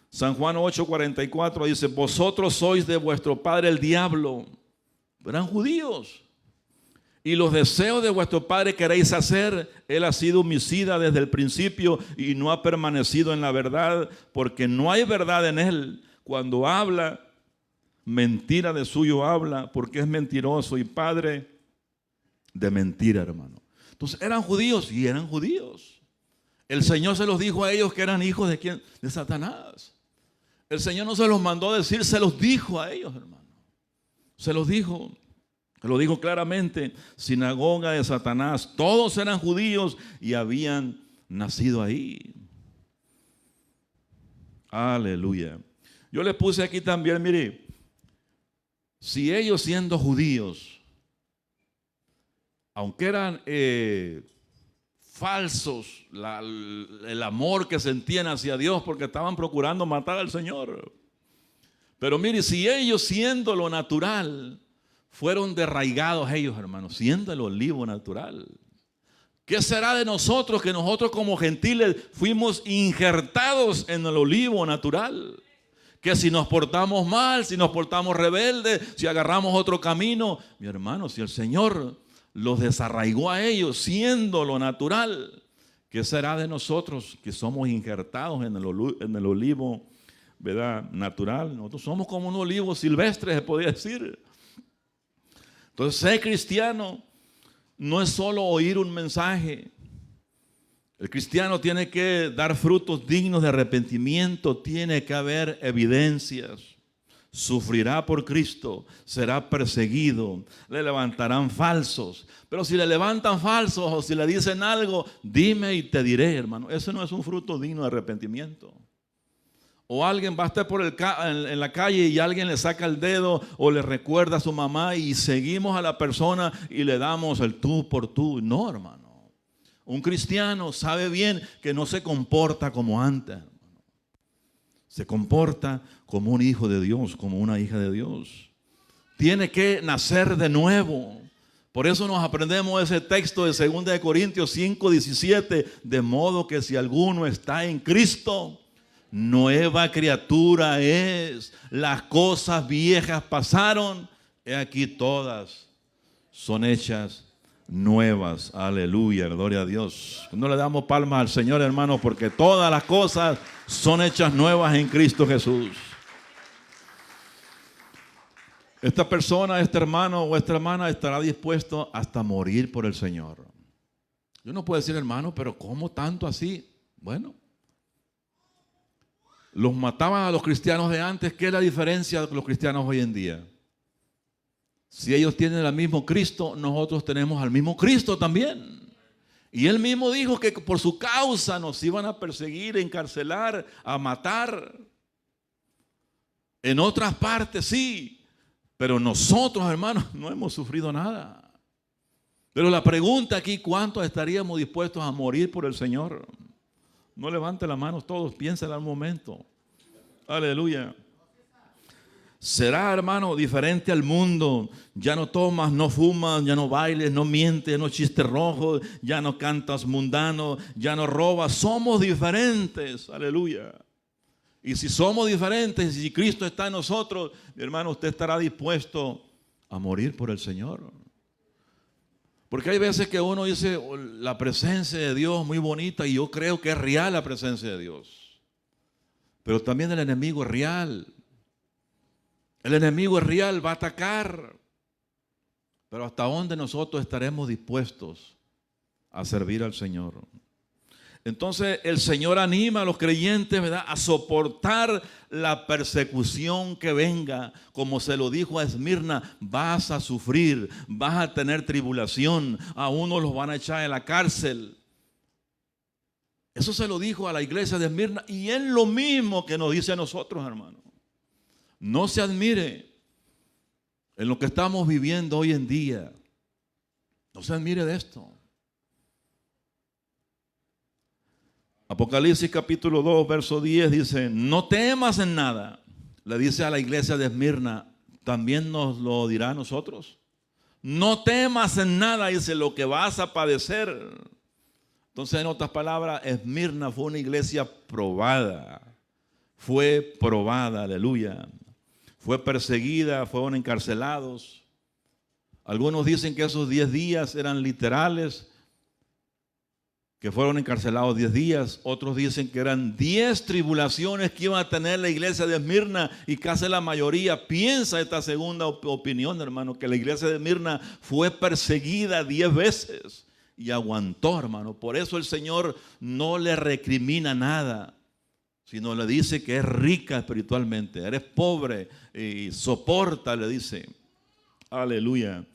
San Juan 8:44 dice, vosotros sois de vuestro padre el diablo. Eran judíos. Y los deseos de vuestro padre queréis hacer. Él ha sido homicida desde el principio y no ha permanecido en la verdad, porque no hay verdad en él. Cuando habla, mentira de suyo habla, porque es mentiroso y padre de mentira, hermano. Entonces eran judíos y eran judíos. El Señor se los dijo a ellos que eran hijos de ¿quién? De Satanás. El Señor no se los mandó a decir, se los dijo a ellos, hermano. Se los dijo, lo dijo claramente, sinagoga de Satanás. Todos eran judíos y habían nacido ahí. Aleluya. Yo le puse aquí también, mire, si ellos siendo judíos, aunque eran falsos, el amor que sentían hacia Dios porque estaban procurando matar al Señor. Pero mire, si ellos siendo lo natural, fueron derraigados ellos, hermanos, siendo el olivo natural, ¿qué será de nosotros que nosotros como gentiles fuimos injertados en el olivo natural? Que si nos portamos mal, si nos portamos rebeldes, si agarramos otro camino, mi hermano, si el Señor los desarraigó a ellos siendo lo natural, ¿qué será de nosotros que somos injertados en el olivo, ¿verdad?, natural? Nosotros somos como un olivo silvestre, se podría decir. Entonces, ser cristiano no es solo oír un mensaje. El cristiano tiene que dar frutos dignos de arrepentimiento, tiene que haber evidencias. Sufrirá por Cristo, será perseguido, le levantarán falsos. Pero si le levantan falsos o si le dicen algo, dime y te diré, hermano. Eso no es un fruto digno de arrepentimiento. O alguien va a estar en la calle y alguien le saca el dedo o le recuerda a su mamá y seguimos a la persona y le damos el tú por tú. No, hermano. Un cristiano sabe bien que no se comporta como antes, hermano. Se comporta como un hijo de Dios, como una hija de Dios. Tiene que nacer de nuevo. Por eso nos aprendemos ese texto de 2 Corintios 5:17. De modo que si alguno está en Cristo, nueva criatura es. Las cosas viejas pasaron, he aquí todas son hechas nuevas. Aleluya, gloria a Dios. No le damos palmas al Señor, hermano, porque todas las cosas son hechas nuevas en Cristo Jesús. Esta persona, este hermano o esta hermana estará dispuesto hasta morir por el Señor. Yo no puedo decir, hermano, pero ¿cómo tanto así? Bueno, los mataban a los cristianos de antes. ¿Qué es la diferencia con los cristianos hoy en día? Si ellos tienen el mismo Cristo, nosotros tenemos al mismo Cristo también. Y él mismo dijo que por su causa nos iban a perseguir, a encarcelar, a matar. En otras partes sí. Pero nosotros, hermanos, no hemos sufrido nada. Pero la pregunta aquí, ¿cuántos estaríamos dispuestos a morir por el Señor? No levante las manos todos, piénsela al momento. Aleluya. Será, hermano, diferente al mundo. Ya no tomas, no fumas, ya no bailes, no mientes, no chistes rojos, ya no cantas mundano, ya no robas. Somos diferentes. Aleluya. Y si somos diferentes, y si Cristo está en nosotros, mi hermano, usted estará dispuesto a morir por el Señor. Porque hay veces que uno dice, oh, la presencia de Dios muy bonita, y yo creo que es real la presencia de Dios. Pero también el enemigo es real. El enemigo es real, va a atacar. Pero ¿hasta dónde nosotros estaremos dispuestos a servir al Señor? Entonces el Señor anima a los creyentes, ¿verdad?, a soportar la persecución que venga. Como se lo dijo a Esmirna, vas a sufrir, vas a tener tribulación, a unos los van a echar en la cárcel. Eso se lo dijo a la iglesia de Esmirna y es lo mismo que nos dice a nosotros, hermano. No se admire en lo que estamos viviendo hoy en día. No se admire de esto. Apocalipsis capítulo 2, verso 10 dice, no temas en nada. Le dice a la iglesia de Esmirna, también nos lo dirá a nosotros. No temas en nada, dice, lo que vas a padecer. Entonces, en otras palabras, Esmirna fue una iglesia probada. Fue probada, aleluya. Fue perseguida, fueron encarcelados. Algunos dicen que esos 10 días eran literales, que fueron encarcelados 10 días. Otros dicen que eran 10 tribulaciones que iban a tener la iglesia de Esmirna, y casi la mayoría piensa esta segunda opinión, hermano, que la iglesia de Esmirna fue perseguida 10 veces y aguantó, hermano. Por eso el Señor no le recrimina nada, sino le dice que es rica espiritualmente. Eres pobre y soporta, le dice. Aleluya.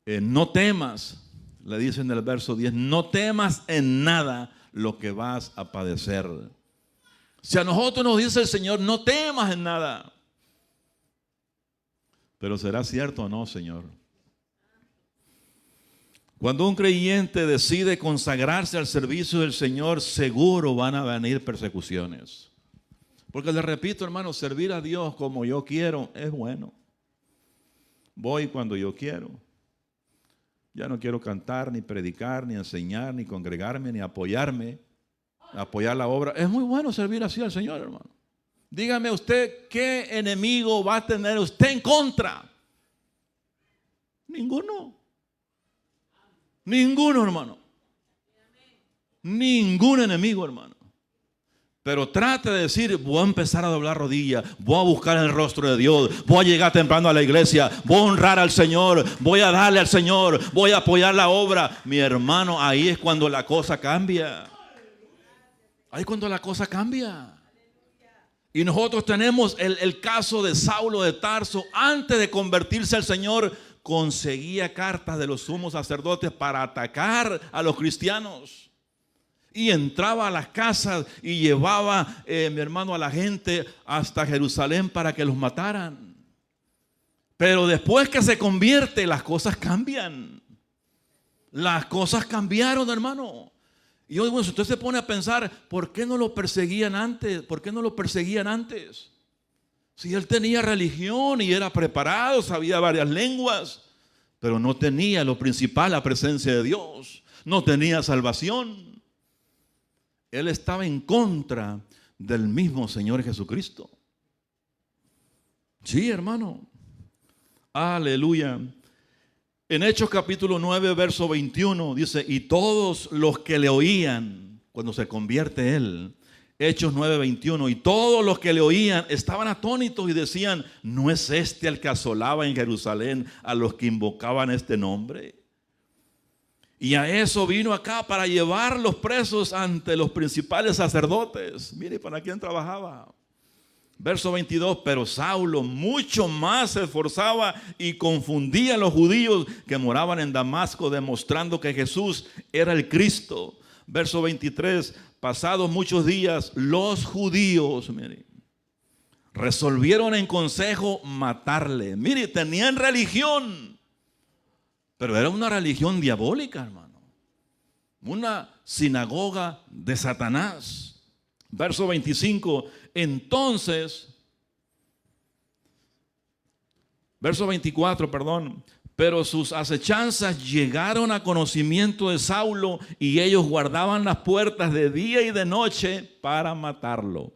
No temas. Le dice en el verso 10, no temas en nada lo que vas a padecer. Si a nosotros nos dice el Señor, no temas en nada. Pero ¿será cierto o no, Señor? Cuando un creyente decide consagrarse al servicio del Señor, seguro van a venir persecuciones. Porque le repito, hermano, servir a Dios como yo quiero es bueno. Voy cuando yo quiero. Ya no quiero cantar, ni predicar, ni enseñar, ni congregarme, ni apoyar la obra. Es muy bueno servir así al Señor, hermano. Dígame usted, ¿qué enemigo va a tener usted en contra? Ninguno. Ninguno, hermano. Ningún enemigo, hermano. Pero trate de decir, voy a empezar a doblar rodillas, voy a buscar el rostro de Dios, voy a llegar temprano a la iglesia, voy a honrar al Señor, voy a darle al Señor, voy a apoyar la obra. Mi hermano, ahí es cuando la cosa cambia. Ahí es cuando la cosa cambia. Y nosotros tenemos el caso de Saulo de Tarso. Antes de convertirse al Señor, conseguía cartas de los sumos sacerdotes para atacar a los cristianos. y entraba a las casas y llevaba, mi hermano, a la gente hasta Jerusalén para que los mataran. Pero después que se convierte, las cosas cambian. Las cosas cambiaron, hermano. Y hoy, bueno, si usted se pone a pensar, ¿por qué no lo perseguían antes? ¿Por qué no lo perseguían antes? Si él tenía religión y era preparado, sabía varias lenguas, pero no tenía lo principal, la presencia de Dios. No tenía salvación. Él estaba en contra del mismo Señor Jesucristo. Sí, hermano. Aleluya. En Hechos capítulo 9, verso 21 dice, y todos los que le oían, cuando se convierte él, Hechos 9, 21, y todos los que le oían estaban atónitos y decían, ¿no es este el que asolaba en Jerusalén a los que invocaban este nombre? Y a eso vino acá para llevar los presos ante los principales sacerdotes. Mire, ¿para quién trabajaba? Verso 22, pero Saulo mucho más se esforzaba y confundía a los judíos que moraban en Damasco, demostrando que Jesús era el Cristo. Verso 23, pasados muchos días, los judíos, mire, resolvieron en consejo matarle. Mire, tenían religión, pero era una religión diabólica, hermano. Una sinagoga de Satanás. Verso 25, entonces, verso 24, perdón. Pero sus acechanzas llegaron a conocimiento de Saulo y ellos guardaban las puertas de día y de noche para matarlo.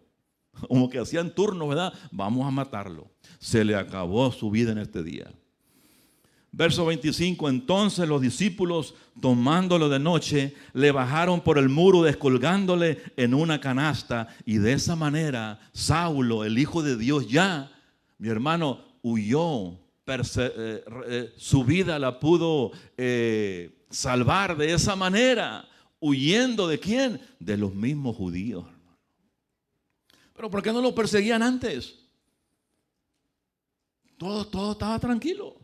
Como que hacían turnos, ¿verdad? Vamos a matarlo. Se le acabó su vida en este día. Verso 25, entonces los discípulos, tomándolo de noche, le bajaron por el muro, descolgándole en una canasta. Y de esa manera, Saulo, el Hijo de Dios, ya, mi hermano, huyó. Su vida la pudo salvar de esa manera, huyendo ¿de quién? De los mismos judíos, hermano. Pero ¿por qué no lo perseguían antes? Todo estaba tranquilo.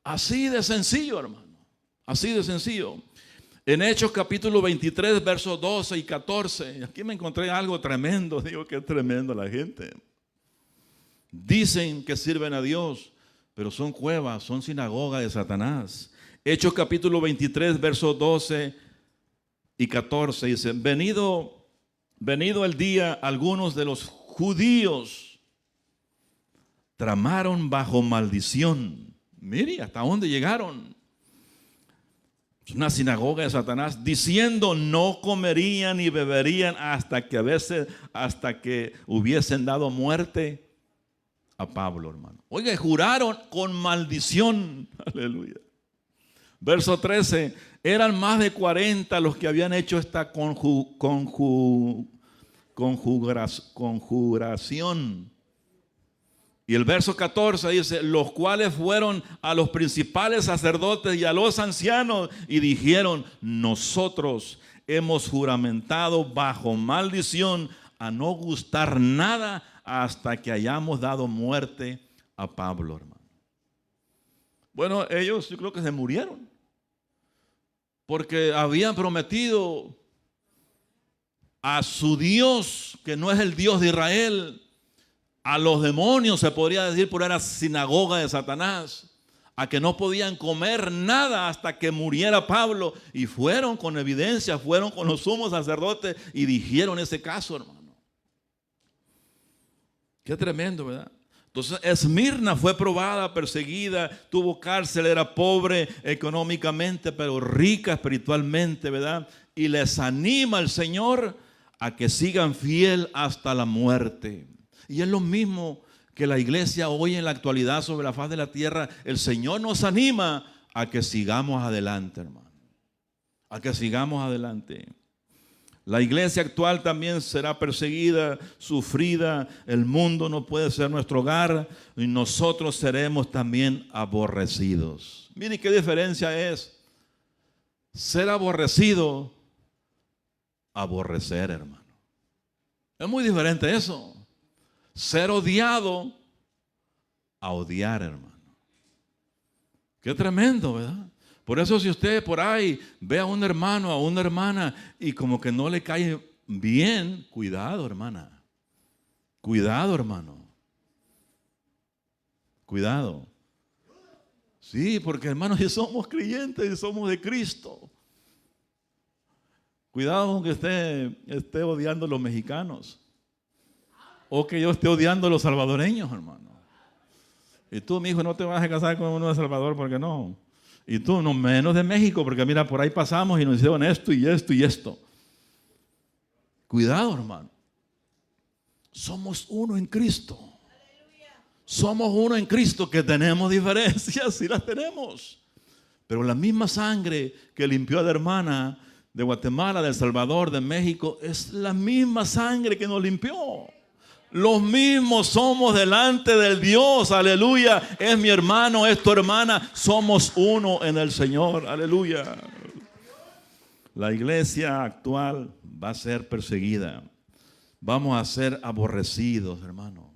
Así de sencillo, hermano. Así de sencillo. En Hechos capítulo 23, versos 12 y 14. Aquí me encontré algo tremendo. Digo que es tremendo la gente. Dicen que sirven a Dios, pero son cuevas, son sinagogas de Satanás. Hechos capítulo 23, versos 12 y 14. Dice, venido el día, algunos de los judíos tramaron bajo maldición. Mire, ¿hasta dónde llegaron? Es una sinagoga de Satanás, diciendo no comerían ni beberían hasta que hubiesen dado muerte a Pablo, hermano. Oiga, juraron con maldición. Aleluya. Verso 13, eran más de 40 los que habían hecho esta conjuración. Y el verso 14 dice, los cuales fueron a los principales sacerdotes y a los ancianos y dijeron, nosotros hemos juramentado bajo maldición a no gustar nada hasta que hayamos dado muerte a Pablo, hermano. Bueno, ellos yo creo que se murieron porque habían prometido a su Dios, que no es el Dios de Israel, a los demonios, se podría decir, por era sinagoga de Satanás, a que no podían comer nada hasta que muriera Pablo. Y fueron con evidencia, fueron con los sumos sacerdotes y dijeron ese caso, hermano. Qué tremendo, ¿verdad? Entonces Esmirna fue probada, perseguida, tuvo cárcel, era pobre económicamente, pero rica espiritualmente, ¿verdad? Y les anima el Señor a que sigan fiel hasta la muerte. Y es lo mismo que la iglesia hoy en la actualidad sobre la faz de la tierra. El Señor nos anima a que sigamos adelante, hermano. A que sigamos adelante. La iglesia actual también será perseguida, sufrida. El mundo no puede ser nuestro hogar y nosotros seremos también aborrecidos. Mire qué diferencia es ser aborrecido, aborrecer, hermano. Es muy diferente eso. Ser odiado a odiar, hermano. Qué tremendo, ¿verdad? Por eso si usted por ahí ve a un hermano, a una hermana y como que no le cae bien, cuidado, hermana. Cuidado, hermano. Cuidado. Sí, porque hermanos, si somos creyentes y somos de Cristo. Cuidado con que usted esté odiando a los mexicanos. O que yo esté odiando a los salvadoreños, hermano. Y tú, mi hijo, no te vas a casar con uno de Salvador, porque no. Y tú, no menos de México, porque mira, por ahí pasamos y nos hicieron esto y esto y esto. Cuidado, hermano. Somos uno en Cristo. Somos uno en Cristo, que tenemos diferencias, sí las tenemos. Pero la misma sangre que limpió a la hermana de Guatemala, de El Salvador, de México, es la misma sangre que nos limpió. Los mismos somos delante del Dios, aleluya. Es mi hermano, es tu hermana, somos uno en el Señor, aleluya. La iglesia actual va a ser perseguida. Vamos a ser aborrecidos, hermano.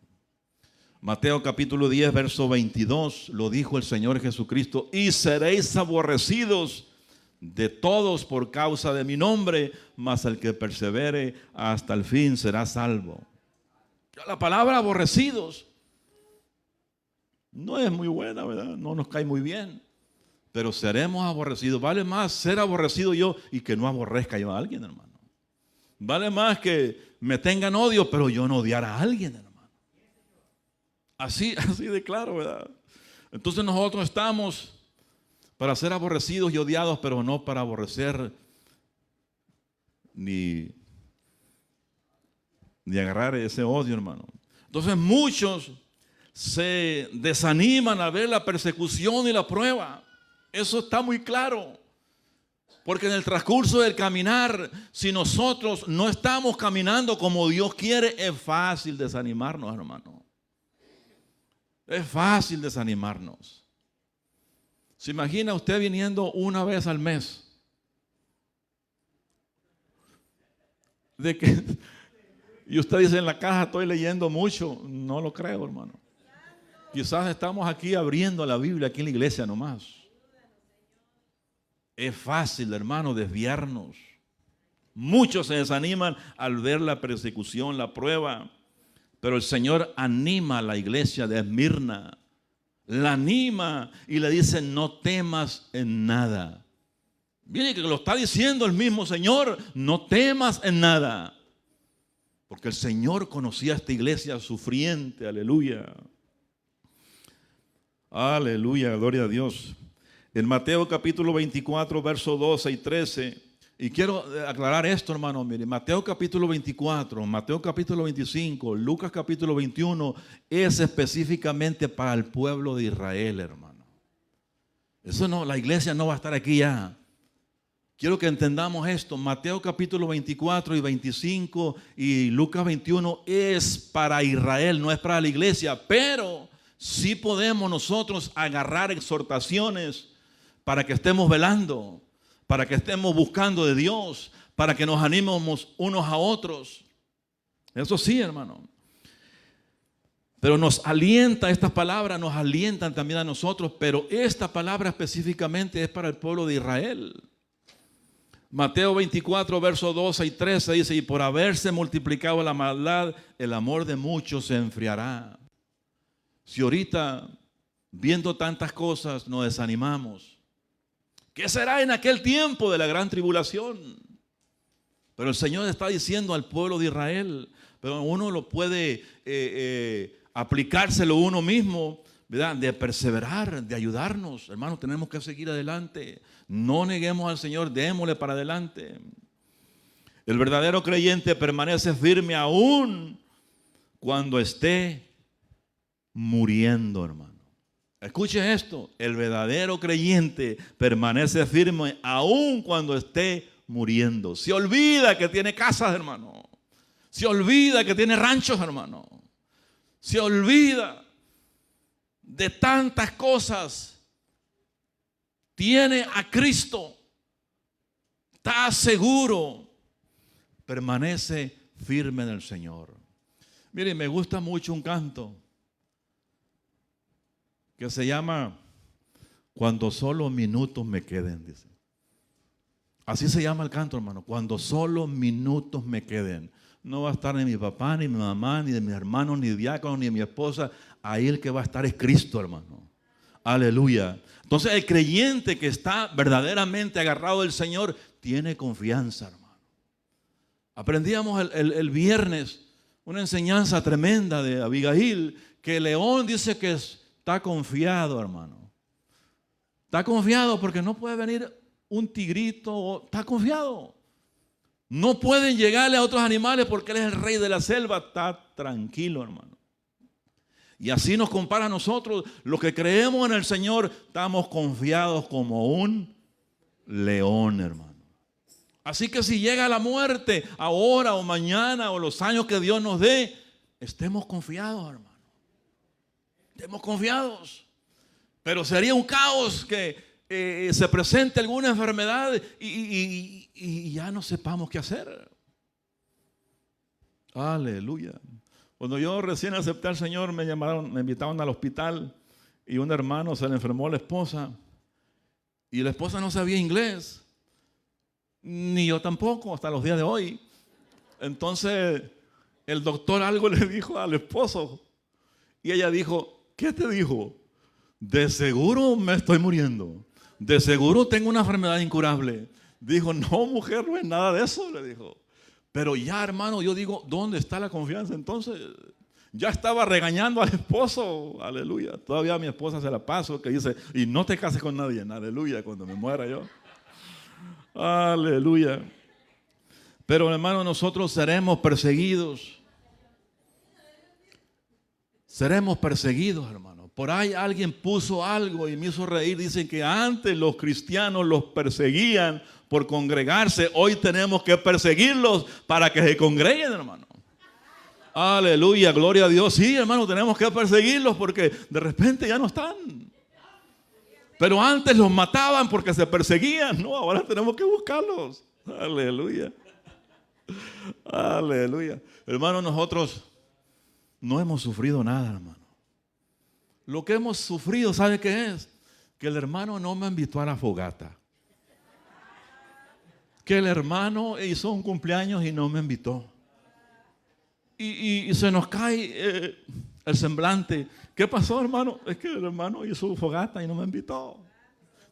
Mateo capítulo 10, verso 22, lo dijo el Señor Jesucristo: y seréis aborrecidos de todos por causa de mi nombre, mas el que persevere hasta el fin será salvo. La palabra aborrecidos no es muy buena, ¿verdad? No nos cae muy bien, pero seremos aborrecidos. Vale más ser aborrecido yo y que no aborrezca yo a alguien, hermano. Vale más que me tengan odio, pero yo no odiar a alguien, hermano. Así de claro, ¿verdad? Entonces nosotros estamos para ser aborrecidos y odiados, pero no para aborrecer ni agarrar ese odio, hermano. Entonces muchos se desaniman al ver la persecución y la prueba. Eso está muy claro. Porque en el transcurso del caminar, si nosotros no estamos caminando como Dios quiere, es fácil desanimarnos, hermano. Es fácil desanimarnos. ¿Se imagina usted viniendo una vez al mes? Y usted dice, en la caja estoy leyendo mucho. No lo creo, hermano. Quizás estamos aquí abriendo la Biblia aquí en la iglesia nomás. Es fácil, hermano, desviarnos. Muchos se desaniman al ver la persecución, la prueba. Pero el Señor anima a la iglesia de Esmirna. La anima y le dice: no temas en nada. Viene que lo está diciendo el mismo Señor: no temas en nada. Porque el Señor conocía a esta iglesia sufriente, aleluya. Aleluya, gloria a Dios. En Mateo capítulo 24, versos 12 y 13. Y quiero aclarar esto, hermano. Mire, Mateo capítulo 24, Mateo capítulo 25, Lucas capítulo 21 es específicamente para el pueblo de Israel, hermano. Eso no, la iglesia no va a estar aquí ya. Quiero que entendamos esto. Mateo capítulo 24 y 25 y Lucas 21 es para Israel, no es para la iglesia. Pero sí podemos nosotros agarrar exhortaciones para que estemos velando, para que estemos buscando de Dios, para que nos animemos unos a otros. Eso sí, hermano. Pero nos alienta, estas palabras nos alientan también a nosotros, pero esta palabra específicamente es para el pueblo de Israel. Mateo 24, versos 12 y 13 dice: y por haberse multiplicado la maldad, el amor de muchos se enfriará. Si ahorita, viendo tantas cosas, nos desanimamos, ¿qué será en aquel tiempo de la gran tribulación? Pero el Señor está diciendo al pueblo de Israel, pero uno lo puede aplicárselo uno mismo, ¿verdad? De perseverar, de ayudarnos. Hermanos, tenemos que seguir adelante. No neguemos al Señor, démosle para adelante. El verdadero creyente permanece firme aún cuando esté muriendo, hermano. Escuche esto, el verdadero creyente permanece firme aún cuando esté muriendo. Se olvida que tiene casas, hermano. Se olvida que tiene ranchos, hermano. Se olvida de tantas cosas. Tiene a Cristo. Está seguro. Permanece firme en el Señor. Miren, me gusta mucho un canto que se llama Cuando solo minutos me queden, dice. Así se llama el canto, hermano. Cuando solo minutos me queden. No va a estar ni mi papá, ni mi mamá, ni de mis hermanos, ni diáconos, ni de mi esposa. Ahí el que va a estar es Cristo, hermano. Aleluya. Entonces el creyente que está verdaderamente agarrado del Señor tiene confianza, hermano. Aprendíamos el viernes una enseñanza tremenda de Abigail, que el león dice que está confiado, hermano. Está confiado porque no puede venir un tigrito, está confiado. No pueden llegarle a otros animales porque él es el rey de la selva, está tranquilo, hermano. Y así nos compara a nosotros, los que creemos en el Señor, estamos confiados como un león, hermano. Así que si llega la muerte ahora o mañana o los años que Dios nos dé, estemos confiados, hermano. Estemos confiados. Pero sería un caos que se presente alguna enfermedad y ya no sepamos qué hacer. Aleluya. Cuando yo recién acepté al Señor, me invitaron al hospital y un hermano se le enfermó la esposa y la esposa no sabía inglés, ni yo tampoco hasta los días de hoy. Entonces el doctor algo le dijo al esposo y ella dijo, ¿qué te dijo? De seguro me estoy muriendo, de seguro tengo una enfermedad incurable. Dijo, no mujer, no es nada de eso, le dijo. Pero ya, hermano, yo digo, ¿dónde está la confianza? Entonces, ya estaba regañando al esposo, aleluya. Todavía a mi esposa se la paso, que dice, y no te cases con nadie, aleluya, cuando me muera yo. Aleluya. Pero, hermano, nosotros seremos perseguidos. Seremos perseguidos, hermano. Por ahí alguien puso algo y me hizo reír. Dicen que antes los cristianos los perseguían por congregarse. Hoy tenemos que perseguirlos para que se congreguen, hermano. Aleluya, gloria a Dios. Sí, hermano, tenemos que perseguirlos porque de repente ya no están. Pero antes los mataban porque se perseguían. No, ahora tenemos que buscarlos. Aleluya. Aleluya. Hermano, nosotros no hemos sufrido nada, hermano. Lo que hemos sufrido, ¿sabe qué es? Que el hermano no me invitó a la fogata. Que el hermano hizo un cumpleaños y no me invitó. Y se nos cae el semblante. ¿Qué pasó, hermano? Es que el hermano hizo fogata y no me invitó.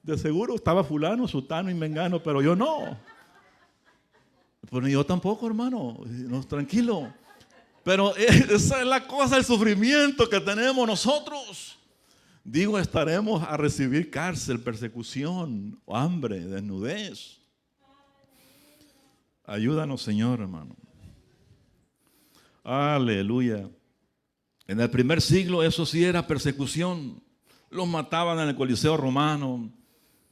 De seguro estaba fulano, sutano y mengano, pero yo no. Pues ni yo tampoco, hermano. No, tranquilo. Pero esa es la cosa, el sufrimiento que tenemos nosotros. Digo, estaremos a recibir cárcel, persecución, hambre, desnudez. Ayúdanos, Señor, hermano. Aleluya. En el primer siglo eso sí era persecución. Los mataban en el Coliseo romano.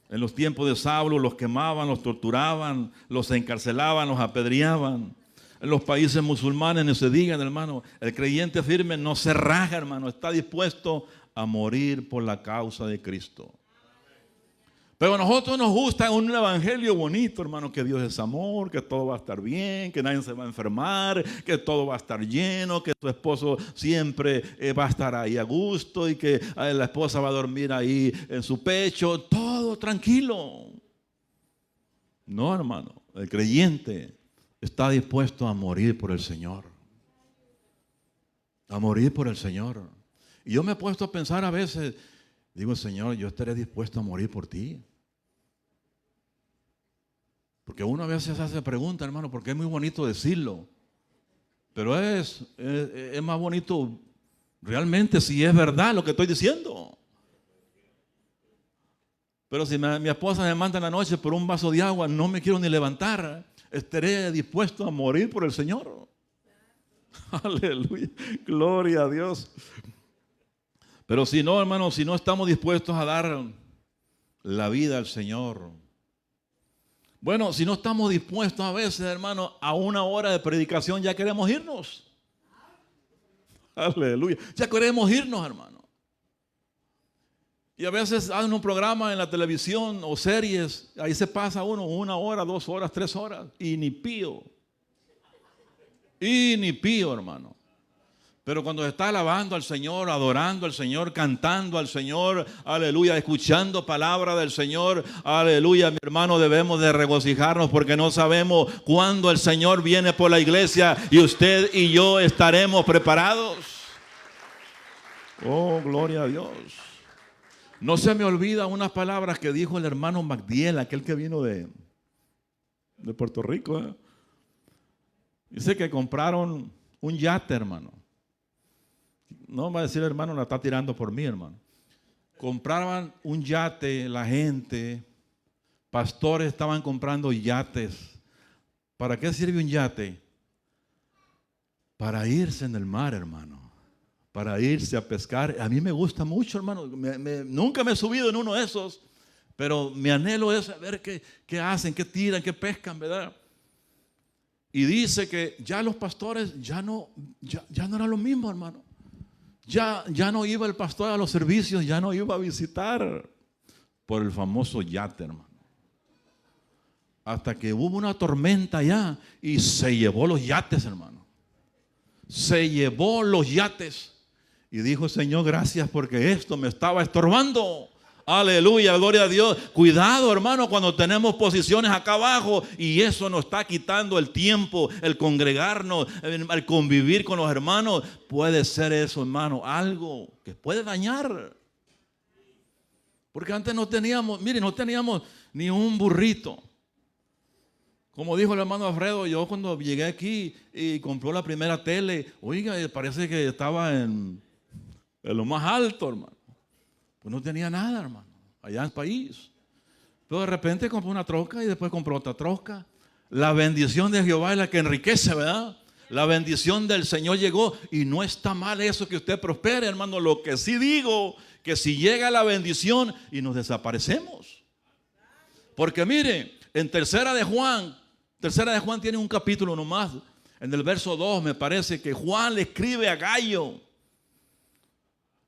En los tiempos de Saulo los quemaban, los torturaban, los encarcelaban, los apedreaban. En los países musulmanes no se digan, hermano. El creyente firme no se raja, hermano. Está dispuesto a morir por la causa de Cristo. Pero a nosotros nos gusta un evangelio bonito, hermano, que Dios es amor, que todo va a estar bien, que nadie se va a enfermar, que todo va a estar lleno, que tu esposo siempre va a estar ahí a gusto y que la esposa va a dormir ahí en su pecho, todo tranquilo. No, hermano, el creyente está dispuesto a morir por el Señor. A morir por el Señor. Y yo me he puesto a pensar a veces, digo, Señor, yo estaré dispuesto a morir por ti. Porque uno a veces hace pregunta, hermano, porque es muy bonito decirlo. Pero es más bonito realmente si es verdad lo que estoy diciendo. Pero si mi esposa me manda en la noche por un vaso de agua, no me quiero ni levantar. Estaré dispuesto a morir por el Señor. Aleluya. Gloria a Dios. Pero si no, hermano, si no estamos dispuestos a dar la vida al Señor. Bueno, si no estamos dispuestos a veces, hermano, a una hora de predicación ya queremos irnos. Aleluya. Ya queremos irnos, hermano. Y a veces hacen un programa en la televisión o series, ahí se pasa uno 1 hora, 2 horas, 3 horas, y ni pío. Y ni pío, hermano. Pero cuando se está alabando al Señor, adorando al Señor, cantando al Señor, aleluya, escuchando palabra del Señor, aleluya, mi hermano, debemos de regocijarnos porque no sabemos cuándo el Señor viene por la iglesia y usted y yo estaremos preparados. Oh, gloria a Dios. No se me olvida unas palabras que dijo el hermano Magdiel, aquel que vino de Puerto Rico. Dice que compraron un yate, hermano. No va a decir, hermano, la está tirando por mí, hermano. Compraban un yate, la gente, pastores estaban comprando yates. ¿Para qué sirve un yate? Para irse en el mar, hermano. Para irse a pescar. A mí me gusta mucho, hermano. Nunca me he subido en uno de esos, pero mi anhelo es saber qué hacen, qué tiran, qué pescan, ¿verdad? Y dice que ya los pastores ya no era lo mismo, hermano. Ya no iba el pastor a los servicios, ya no iba a visitar por el famoso yate, hermano. Hasta que hubo una tormenta allá y se llevó los yates, hermano. Se llevó los yates. Y dijo, Señor, gracias porque esto me estaba estorbando. Aleluya, gloria a Dios. Cuidado, hermano, cuando tenemos posiciones acá abajo y eso nos está quitando el tiempo, el congregarnos, el convivir con los hermanos. Puede ser eso, hermano, algo que puede dañar. Porque antes no teníamos, mire, no teníamos ni un burrito. Como dijo el hermano Alfredo, yo cuando llegué aquí y compró la primera tele, oiga, parece que estaba en lo más alto, hermano. Pues no tenía nada, hermano, allá en el país. Pero de repente compró una troca y después compró otra troca. La bendición de Jehová es la que enriquece, ¿verdad? La bendición del Señor llegó y no está mal eso que usted prospere, hermano. Lo que sí digo, que si llega la bendición y nos desaparecemos. Porque mire, en Tercera de Juan tiene un capítulo nomás. En el verso 2 me parece que Juan le escribe a Gallo.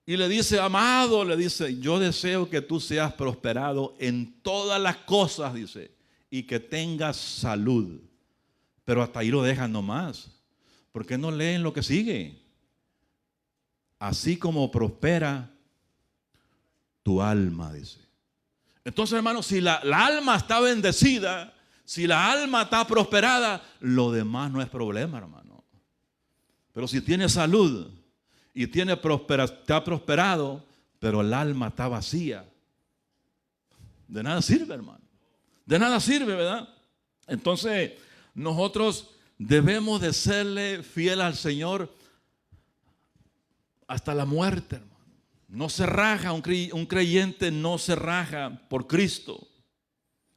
Y le dice, amado, le dice, yo deseo que tú seas prosperado en todas las cosas, dice, y que tengas salud. Pero hasta ahí lo dejan nomás. ¿Por qué no leen lo que sigue? Así como prospera tu alma, dice. Entonces, hermano, si la alma está bendecida, si la alma está prosperada, lo demás no es problema, hermano. Pero si tiene salud y está prosperado, pero el alma está vacía, de nada sirve, hermano. De nada sirve, ¿verdad? Entonces, nosotros debemos de serle fiel al Señor hasta la muerte, hermano. No se raja, un creyente no se raja por Cristo.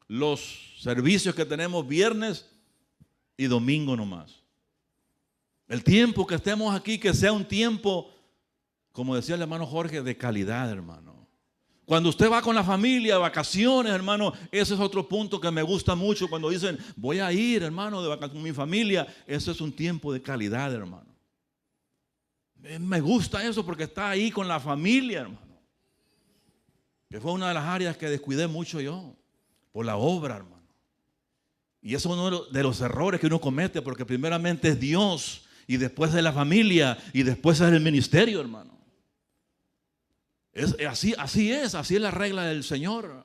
Los servicios que tenemos viernes y domingo nomás. El tiempo que estemos aquí, que sea un tiempo, como decía el hermano Jorge, de calidad, hermano. Cuando usted va con la familia, vacaciones, hermano, ese es otro punto que me gusta mucho. Cuando dicen, voy a ir, hermano, de vacaciones con mi familia, ese es un tiempo de calidad, hermano. Me gusta eso porque está ahí con la familia, hermano. Que fue una de las áreas que descuidé mucho yo, por la obra, hermano. Y eso es uno de los errores que uno comete, porque primeramente es Dios, y después es la familia, y después es el ministerio, hermano. Así es la regla del Señor.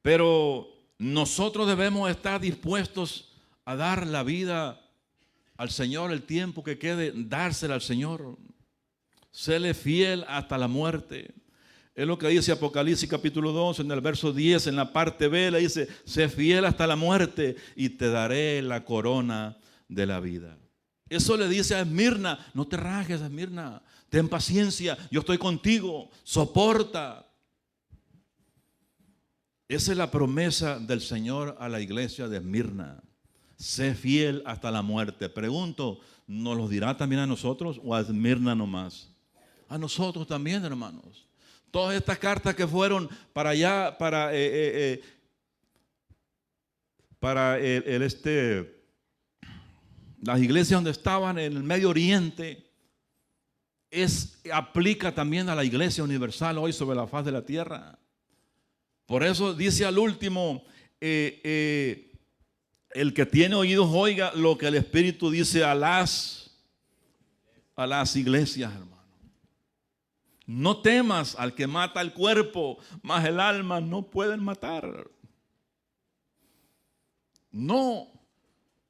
Pero nosotros debemos estar dispuestos a dar la vida al Señor, el tiempo que quede, dársela al Señor. Séle fiel hasta la muerte. Es lo que dice Apocalipsis capítulo 2, en el verso 10, en la parte B, le dice, sé fiel hasta la muerte y te daré la corona de la vida. Eso le dice a Esmirna, no te rajes, Esmirna, ten paciencia, yo estoy contigo, soporta. Esa es la promesa del Señor a la iglesia de Esmirna. Sé fiel hasta la muerte. Pregunto, ¿nos lo dirá también a nosotros o a Esmirna nomás? A nosotros también, hermanos. Todas estas cartas que fueron para allá, las iglesias donde estaban en el Medio Oriente, aplica también a la iglesia universal hoy sobre la faz de la tierra. Por eso dice al último, el que tiene oídos oiga lo que el Espíritu dice a las a las iglesias, hermano. No temas al que mata el cuerpo, mas el alma no pueden matar. No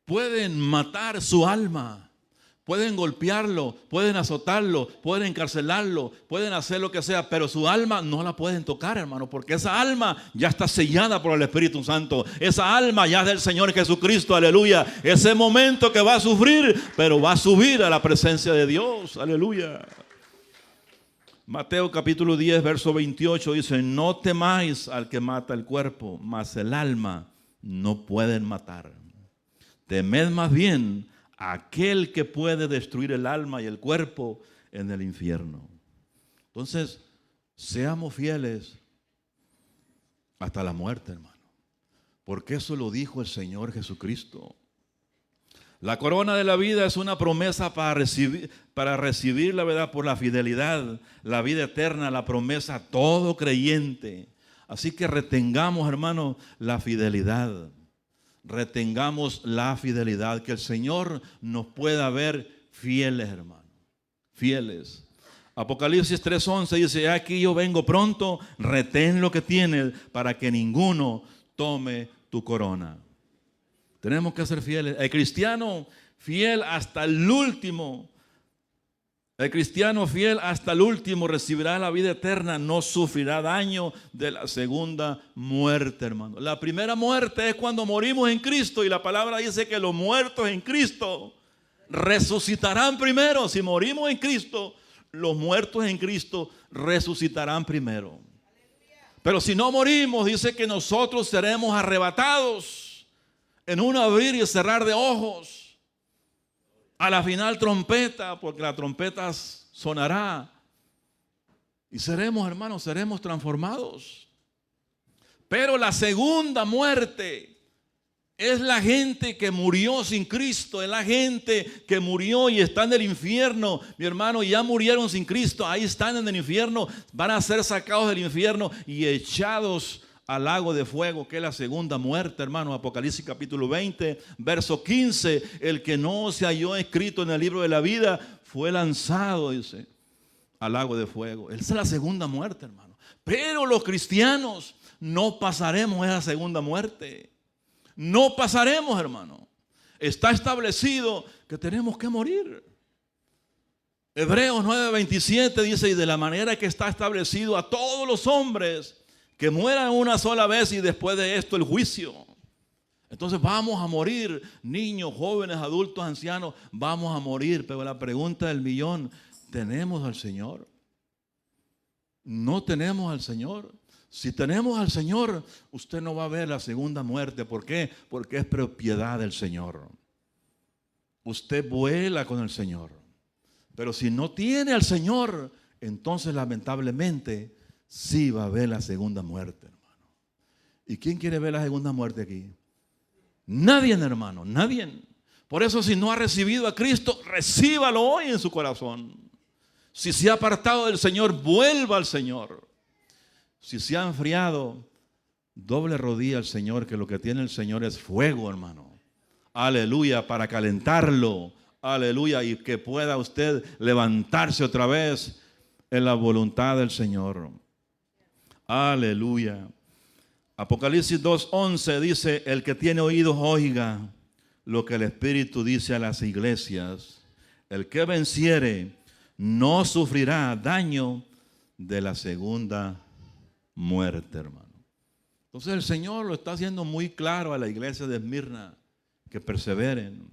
pueden matar su alma. Pueden golpearlo, pueden azotarlo, pueden encarcelarlo, pueden hacer lo que sea, pero su alma no la pueden tocar, hermano, porque esa alma ya está sellada por el Espíritu Santo. Esa alma ya es del Señor Jesucristo, aleluya. Ese momento que va a sufrir, pero va a subir a la presencia de Dios, aleluya. Mateo capítulo 10, verso 28 dice: no temáis al que mata el cuerpo, mas el alma no pueden matar. Temed más bien aquel que puede destruir el alma y el cuerpo en el infierno. Entonces, seamos fieles hasta la muerte, hermano, porque eso lo dijo el Señor Jesucristo. La corona de la vida es una promesa para recibir la verdad por la fidelidad, la vida eterna, la promesa a todo creyente. Así que retengamos, hermano, la fidelidad. Retengamos la fidelidad, que el Señor nos pueda ver fieles, hermano, fieles. Apocalipsis 3:11 dice: aquí yo vengo pronto, retén lo que tienes para que ninguno tome tu corona. Tenemos que ser fieles. El cristiano fiel hasta el último, el cristiano fiel hasta el último recibirá la vida eterna, no sufrirá daño de la segunda muerte, hermano. La primera muerte es cuando morimos en Cristo, y la palabra dice que los muertos en Cristo resucitarán primero. Si morimos en Cristo, los muertos en Cristo resucitarán primero. Pero si no morimos, dice que nosotros seremos arrebatados en un abrir y cerrar de ojos. A la final trompeta, porque la trompeta sonará. Y seremos, hermanos, seremos transformados. Pero la segunda muerte es la gente que murió sin Cristo. Es la gente que murió y está en el infierno. Mi hermano, ya murieron sin Cristo. Ahí están en el infierno. Van a ser sacados del infierno y echados al lago de fuego, que es la segunda muerte, hermano. Apocalipsis capítulo 20, verso 15. El que no se halló escrito en el libro de la vida fue lanzado, dice, al lago de fuego. Esa es la segunda muerte, hermano. Pero los cristianos no pasaremos esa segunda muerte. No pasaremos, hermano. Está establecido que tenemos que morir. Hebreos 9:27 dice: y de la manera que está establecido a todos los hombres que mueran una sola vez, y después de esto el juicio. Entonces vamos a morir, niños, jóvenes, adultos, ancianos, vamos a morir. Pero la pregunta del millón: ¿tenemos al Señor? ¿No tenemos al Señor? Si tenemos al Señor, usted no va a ver la segunda muerte. ¿Por qué? Porque es propiedad del Señor. Usted vuela con el Señor. Pero si no tiene al Señor, entonces lamentablemente sí va a haber la segunda muerte, hermano. ¿Y quién quiere ver la segunda muerte aquí? Nadie, hermano, nadie. Por eso, si no ha recibido a Cristo, recíbalo hoy en su corazón. Si se ha apartado del Señor, vuelva al Señor. Si se ha enfriado, doble rodilla al Señor, que lo que tiene el Señor es fuego, hermano. Aleluya, para calentarlo. Aleluya, y que pueda usted levantarse otra vez en la voluntad del Señor. Aleluya. Apocalipsis 2:11 dice: el que tiene oídos oiga lo que el Espíritu dice a las iglesias. El que venciere no sufrirá daño de la segunda muerte, hermano. Entonces el Señor lo está haciendo muy claro a la iglesia de Esmirna, que perseveren.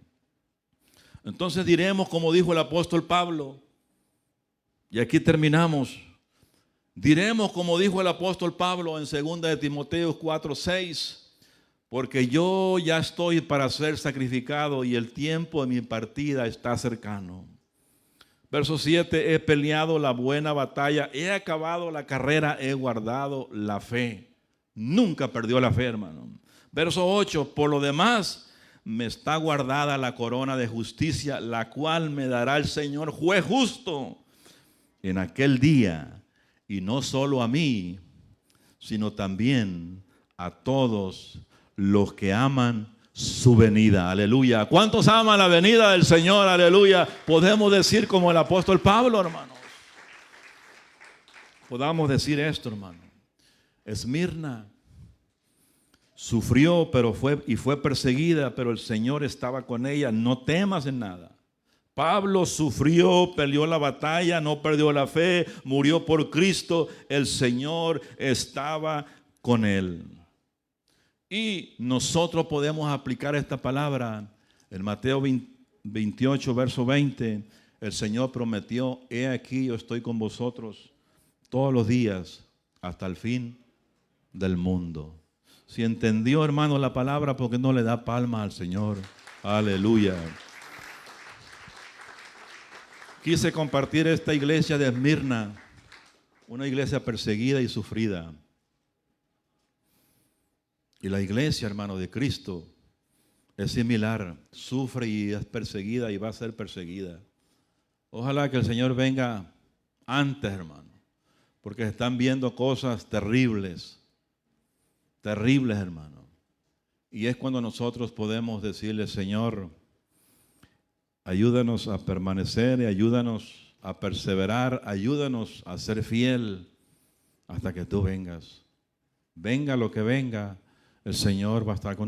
Entonces diremos, como dijo el apóstol Pablo, y aquí terminamos. Diremos, como dijo el apóstol Pablo en 2 de Timoteo 4:6, porque yo ya estoy para ser sacrificado y el tiempo de mi partida está cercano. Verso 7, he peleado la buena batalla, he acabado la carrera, he guardado la fe. Nunca perdió la fe, hermano. Verso 8, por lo demás me está guardada la corona de justicia, la cual me dará el Señor juez justo en aquel día. Y no solo a mí, sino también a todos los que aman su venida. Aleluya. ¿Cuántos aman la venida del Señor? Aleluya. Podemos decir como el apóstol Pablo, hermanos. Podamos decir esto, hermano. Esmirna sufrió, fue perseguida, pero el Señor estaba con ella. No temas en nada. Pablo sufrió, peleó la batalla, no perdió la fe, murió por Cristo. El Señor estaba con él. Y nosotros podemos aplicar esta palabra en Mateo 28, verso 20. El Señor prometió: he aquí, yo estoy con vosotros todos los días hasta el fin del mundo. Si entendió, hermano, la palabra, ¿por qué no le da palmas al Señor? Aleluya. Quise compartir esta iglesia de Esmirna, una iglesia perseguida y sufrida. Y la iglesia, hermano, de Cristo es similar, sufre y es perseguida y va a ser perseguida. Ojalá que el Señor venga antes, hermano, porque están viendo cosas terribles, terribles, hermano. Y es cuando nosotros podemos decirle: Señor, ayúdanos a permanecer y ayúdanos a perseverar, ayúdanos a ser fiel hasta que tú vengas. Venga lo que venga, el Señor va a estar con nosotros.